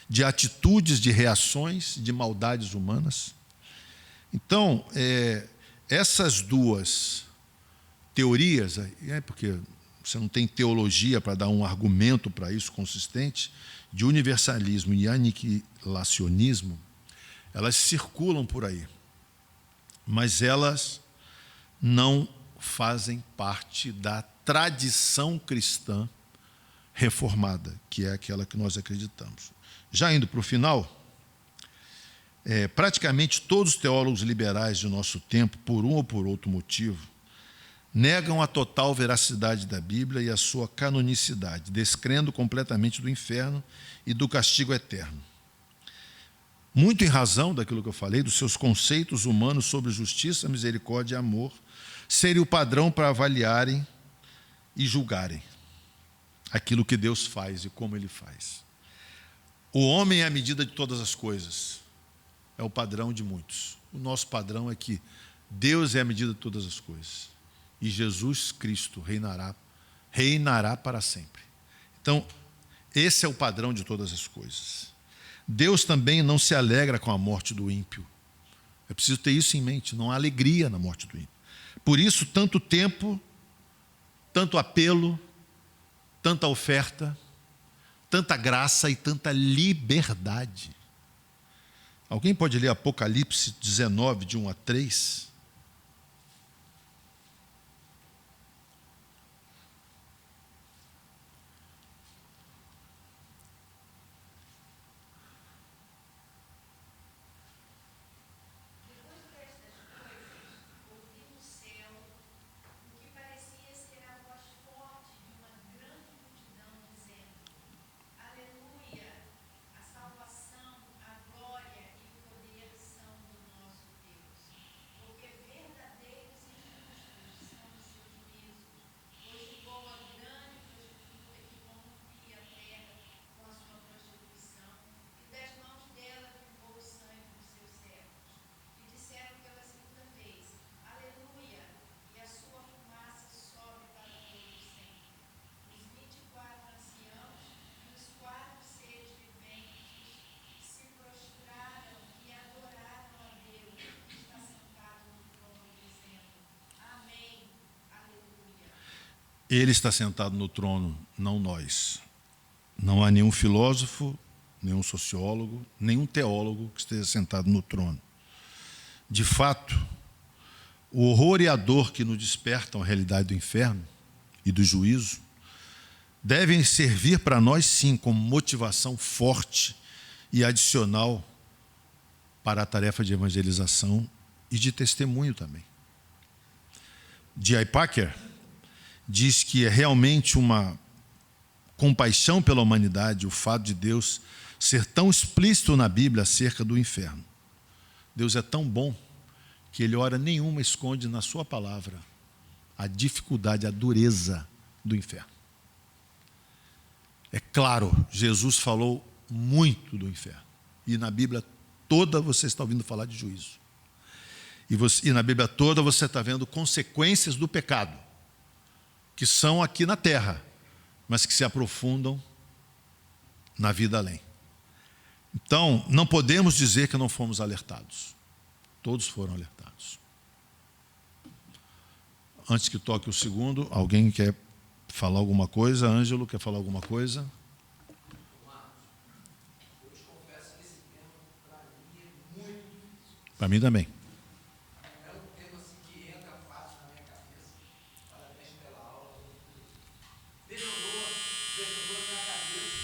De atitudes, de reações, de maldades humanas. Então, essas duas teorias, porque você não tem teologia para dar um argumento para isso consistente, de universalismo e aniquilacionismo, elas circulam por aí, mas elas não fazem parte da tradição cristã reformada, que é aquela que nós acreditamos. Já indo para o final, praticamente todos os teólogos liberais de nosso tempo, por um ou por outro motivo, negam a total veracidade da Bíblia e a sua canonicidade, descrendo completamente do inferno e do castigo eterno. Muito em razão daquilo que eu falei, dos seus conceitos humanos sobre justiça, misericórdia e amor, serem o padrão para avaliarem e julgarem aquilo que Deus faz e como Ele faz. O homem é a medida de todas as coisas. É o padrão de muitos. O nosso padrão é que Deus é a medida de todas as coisas. E Jesus Cristo reinará para sempre. Então, esse é o padrão de todas as coisas. Deus também não se alegra com a morte do ímpio. É preciso ter isso em mente, não há alegria na morte do ímpio. Por isso, tanto tempo, tanto apelo, tanta oferta, tanta graça e tanta liberdade. Alguém pode ler Apocalipse 19, de 1 a 3? Ele está sentado no trono, não nós. Não há nenhum filósofo, nenhum sociólogo, nenhum teólogo que esteja sentado no trono. De fato, o horror e a dor que nos despertam a realidade do inferno e do juízo devem servir para nós, sim, como motivação forte e adicional para a tarefa de evangelização e de testemunho também. D.I. Packer diz que é realmente uma compaixão pela humanidade o fato de Deus ser tão explícito na Bíblia acerca do inferno. Deus é tão bom que Ele, hora nenhuma, esconde na sua palavra a dificuldade, a dureza do inferno. É claro, Jesus falou muito do inferno. E na Bíblia toda você está ouvindo falar de juízo. E na Bíblia toda você está vendo consequências do pecado, que são aqui na terra, mas que se aprofundam na vida além. Então, não podemos dizer que não fomos alertados. Todos foram alertados. Antes que toque o segundo, alguém quer falar alguma coisa? Ângelo, quer falar alguma coisa? Eu te confesso que esse tema, para mim, é muito difícil. Para mim também. É um tema assim, que entra fácil na minha cabeça. Parabéns pela aula. Detonou na minha cabeça.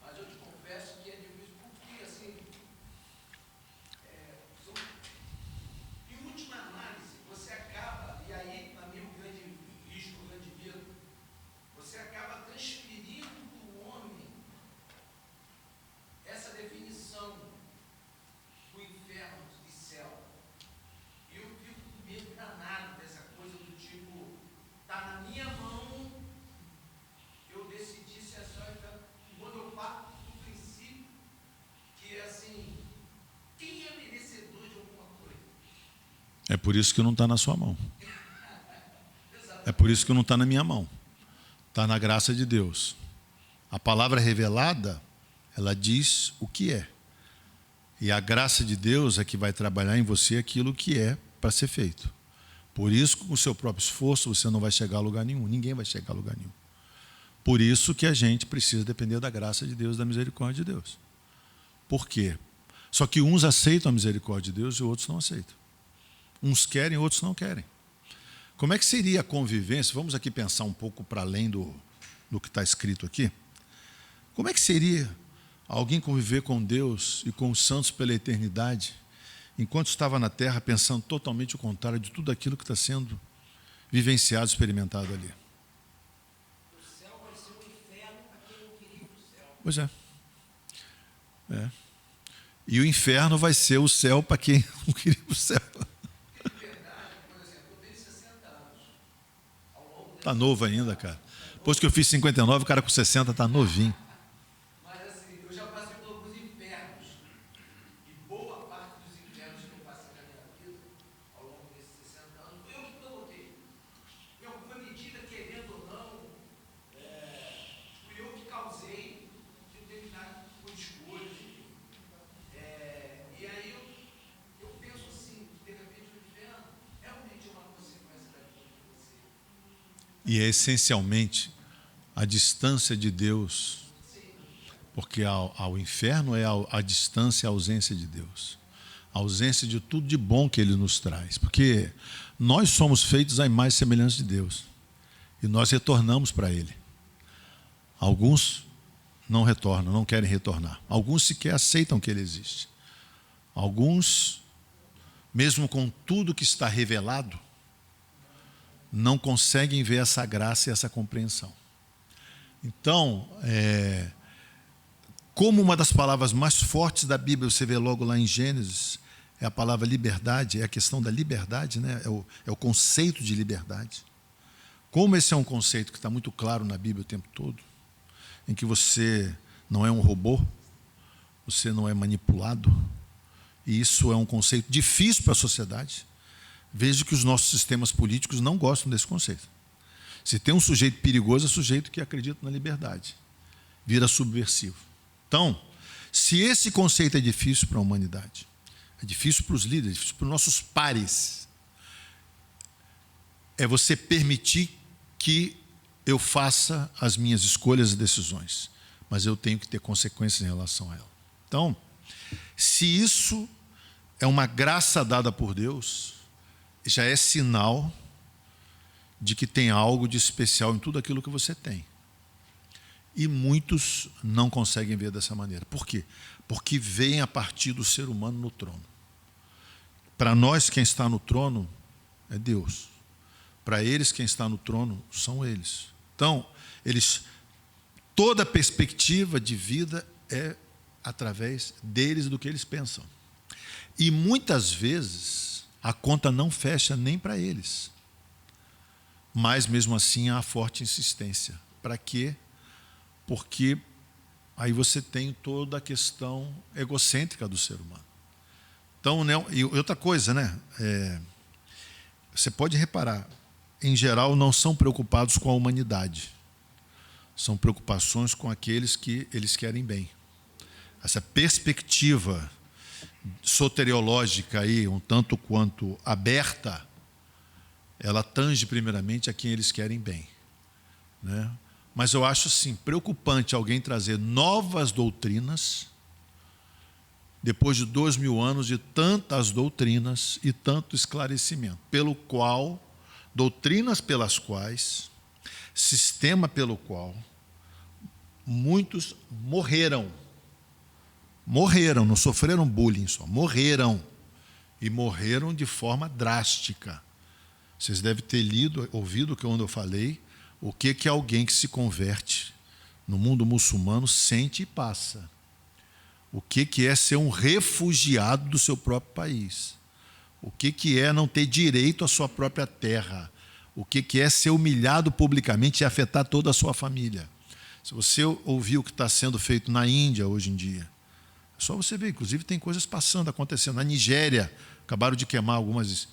Mas eu te confesso que é difícil porque, assim, em última análise, você acaba, e aí, para mim, o grande risco, o grande medo, você acaba transferindo para o homem essa definição do inferno e céu. E eu fico com medo danado dessa coisa do tipo, está na minha mão, eu decidi se é só inferno. Quando eu parto do princípio que é assim, quem é merecedor de alguma coisa? É por isso que não está na sua mão. É por isso que não está na minha mão. Está na graça de Deus. A palavra revelada, ela diz o que é. E a graça de Deus é que vai trabalhar em você aquilo que é para ser feito. Por isso, com o seu próprio esforço, você não vai chegar a lugar nenhum. Ninguém vai chegar a lugar nenhum. Por isso que a gente precisa depender da graça de Deus, da misericórdia de Deus. Por quê? Só que uns aceitam a misericórdia de Deus e outros não aceitam. Uns querem, outros não querem. Como é que seria a convivência? Vamos aqui pensar um pouco para além do que está escrito aqui. Como é que seria alguém conviver com Deus e com os santos pela eternidade, enquanto estava na terra pensando totalmente o contrário de tudo aquilo que está sendo vivenciado, experimentado ali? O céu vai ser um inferno para quem não queria ir para o céu. Pois é. E o inferno vai ser o céu para quem não queria ir para o céu. Porque, de verdade, por exemplo, eu tenho 60 anos. Ao longo Está novo ainda, cara. Depois que eu fiz 59, o cara com 60 está novinho. Mas assim, eu já passei por alguns infernos. E boa parte dos infernos que eu passei na minha vida, ao longo desses 60 anos, foi eu que provoquei. Foi medida, querendo ou não, fui eu que causei determinado tipo de escolha. E aí eu penso assim, de repente o inferno realmente é uma consequência daquilo que você. E é essencialmente a distância de Deus, porque ao inferno é a distância, a ausência de Deus, a ausência de tudo de bom que Ele nos traz, porque nós somos feitos à imagem e semelhança de Deus, e nós retornamos para Ele. Alguns não retornam, não querem retornar. Alguns sequer aceitam que Ele existe. Alguns, mesmo com tudo que está revelado, não conseguem ver essa graça e essa compreensão. Então, como uma das palavras mais fortes da Bíblia, você vê logo lá em Gênesis, é a palavra liberdade, é a questão da liberdade, né? É o conceito de liberdade. Como esse é um conceito que está muito claro na Bíblia o tempo todo, em que você não é um robô, você não é manipulado, e isso é um conceito difícil para a sociedade. Veja que os nossos sistemas políticos não gostam desse conceito. Se tem um sujeito perigoso, é o sujeito que acredita na liberdade. Vira subversivo. Então, se esse conceito é difícil para a humanidade, é difícil para os líderes, é difícil para os nossos pares, é você permitir que eu faça as minhas escolhas e decisões, mas eu tenho que ter consequências em relação a ela. Então, se isso é uma graça dada por Deus, já é sinal de que tem algo de especial em tudo aquilo que você tem. E muitos não conseguem ver dessa maneira. Por quê? Porque vem a partir do ser humano no trono. Para nós, quem está no trono é Deus. Para eles, quem está no trono são eles. Então, toda a perspectiva de vida é através deles e do que eles pensam. E muitas vezes a conta não fecha nem para eles. Mas mesmo assim há forte insistência. Para quê? Porque aí você tem toda a questão egocêntrica do ser humano. Então, né, e outra coisa, né? Você pode reparar, em geral não são preocupados com a humanidade. São preocupações com aqueles que eles querem bem. Essa perspectiva soteriológica aí, um tanto quanto aberta, ela tange primeiramente a quem eles querem bem, né? Mas eu acho sim preocupante alguém trazer novas doutrinas depois de 2000 anos de tantas doutrinas e tanto esclarecimento, doutrinas pelas quais, sistema pelo qual muitos morreram, não sofreram bullying só, morreram, e morreram de forma drástica. Vocês devem ter ouvido quando eu falei o que alguém que se converte no mundo muçulmano sente e passa. O que é ser um refugiado do seu próprio país. O que é não ter direito à sua própria terra. O que é ser humilhado publicamente e afetar toda a sua família. Se você ouvir o que está sendo feito na Índia hoje em dia, é só você ver, inclusive tem coisas acontecendo. Na Nigéria, acabaram de queimar algumas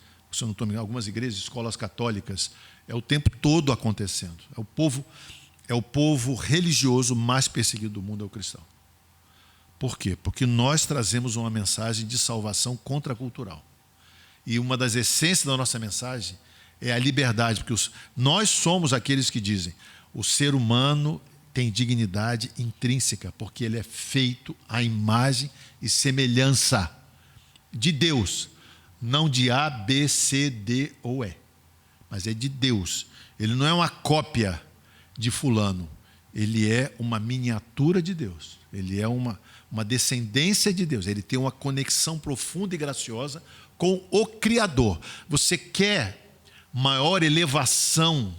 igrejas, escolas católicas. É o tempo todo acontecendo. É o povo religioso mais perseguido do mundo, é o cristão. Por quê? Porque nós trazemos uma mensagem de salvação contracultural. E uma das essências da nossa mensagem É a liberdade, porque nós somos aqueles que dizem: o ser humano tem dignidade intrínseca, porque ele é feito à imagem e semelhança de Deus, não de A, B, C, D ou E, mas é de Deus. Ele não é uma cópia de fulano, ele é uma miniatura de Deus, ele é uma descendência de Deus, ele tem uma conexão profunda e graciosa com o Criador. Você quer maior elevação,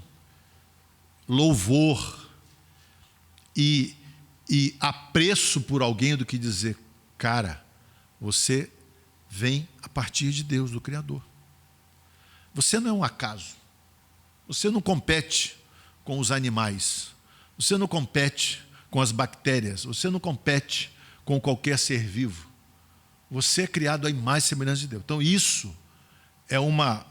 louvor e apreço por alguém do que dizer: cara, você vem a partir de Deus, do Criador. Você não é um acaso. Você não compete com os animais. Você não compete com as bactérias. Você não compete com qualquer ser vivo. Você é criado à imagem e semelhança de Deus. Então isso é uma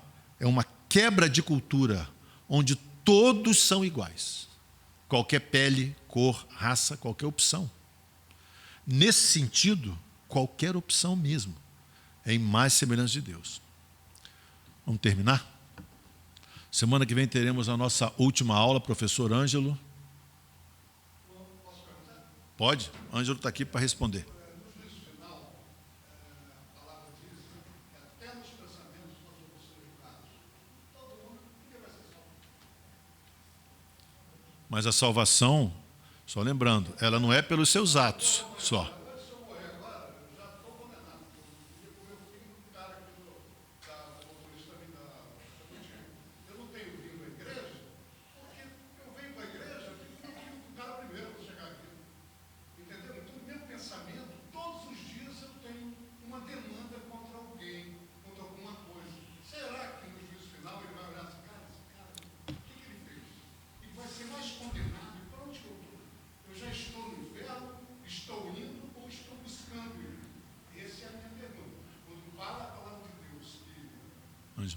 quebra de cultura, onde todos são iguais. Qualquer pele, cor, raça, qualquer opção. Nesse sentido, qualquer opção mesmo é imagem e semelhança de Deus. Vamos terminar? Semana que vem teremos a nossa última aula, professor Ângelo. Pode? Ângelo está aqui para responder. Mas a salvação, só lembrando, ela não é pelos seus atos só.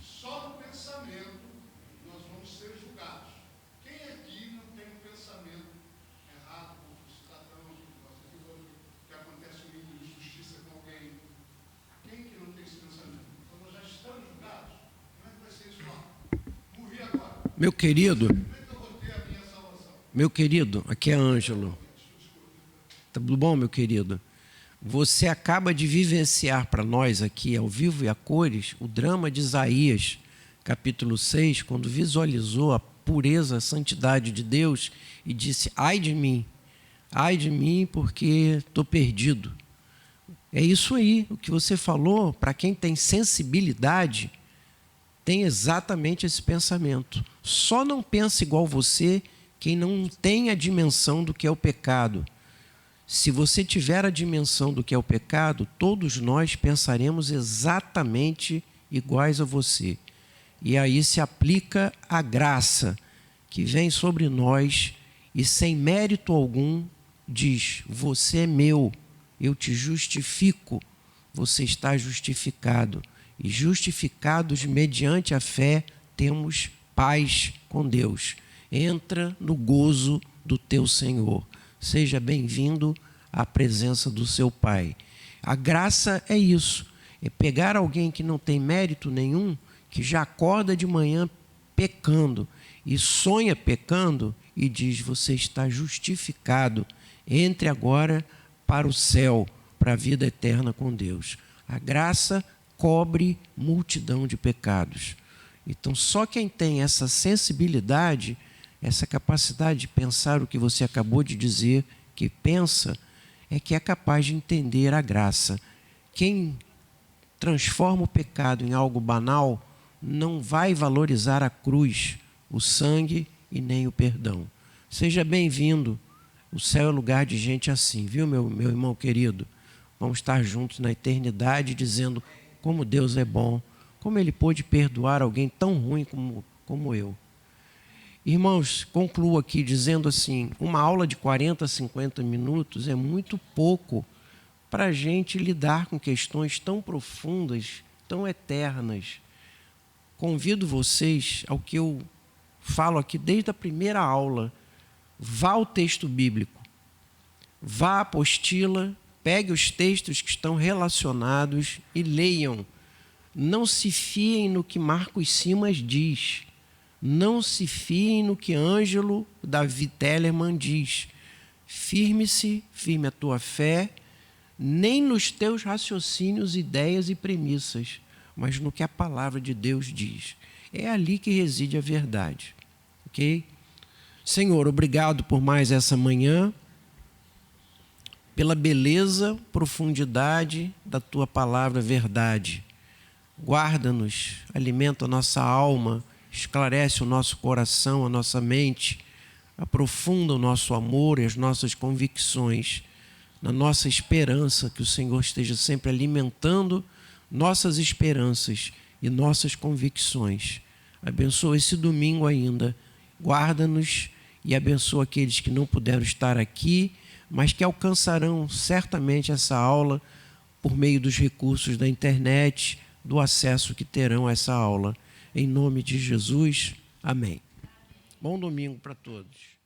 Só no pensamento nós vamos ser julgados. Quem aqui não tem um pensamento errado contra o cidadão, que acontece uma injustiça com alguém? Quem que não tem esse pensamento? Então nós já estamos julgados. Como é que vai ser isso lá? Morri agora. Meu querido, Como é que eu vou ter a minha salvação? meu querido, aqui é Ângelo. Tá tudo bom, meu querido? Você acaba de vivenciar para nós aqui, ao vivo e a cores, o drama de Isaías, capítulo 6, quando visualizou a pureza, a santidade de Deus e disse: ai de mim, porque estou perdido. É isso aí, o que você falou, para quem tem sensibilidade, tem exatamente esse pensamento. Só não pensa igual você quem não tem a dimensão do que é o pecado. Se você tiver a dimensão do que é o pecado, todos nós pensaremos exatamente iguais a você. E aí se aplica a graça que vem sobre nós e sem mérito algum diz: você é meu, eu te justifico, você está justificado. E justificados mediante a fé, temos paz com Deus. Entra no gozo do teu Senhor. Seja bem-vindo à presença do seu Pai. A graça é isso, é pegar alguém que não tem mérito nenhum, que já acorda de manhã pecando e sonha pecando e diz: você está justificado, entre agora para o céu, para a vida eterna com Deus. A graça cobre multidão de pecados. Então, só quem tem essa sensibilidade, essa capacidade de pensar o que você acabou de dizer, que pensa, é que é capaz de entender a graça. Quem transforma o pecado em algo banal não vai valorizar a cruz, o sangue e nem o perdão. Seja bem-vindo. O céu é lugar de gente assim, viu, meu irmão querido? Vamos estar juntos na eternidade dizendo como Deus é bom, como Ele pôde perdoar alguém tão ruim como eu. Irmãos, concluo aqui dizendo assim: uma aula de 40, 50 minutos é muito pouco para a gente lidar com questões tão profundas, tão eternas. Convido vocês ao que eu falo aqui desde a primeira aula: vá ao texto bíblico, vá à apostila, pegue os textos que estão relacionados e leiam. não se fiem no que Marcos Simas diz. Não se fiem no que Ângelo Davi Tellerman diz. Firme a tua fé, nem nos teus raciocínios, ideias e premissas, mas no que a palavra de Deus diz. É ali que reside a verdade. Ok? Senhor, obrigado por mais essa manhã, pela beleza, profundidade da tua palavra verdade. Guarda-nos, alimenta a nossa alma, esclarece o nosso coração, a nossa mente, aprofunda o nosso amor e as nossas convicções, na nossa esperança, que o Senhor esteja sempre alimentando nossas esperanças e nossas convicções. Abençoa esse domingo ainda, guarda-nos e abençoa aqueles que não puderam estar aqui, mas que alcançarão certamente essa aula por meio dos recursos da internet, do acesso que terão a essa aula. Em nome de Jesus, amém. Bom domingo para todos.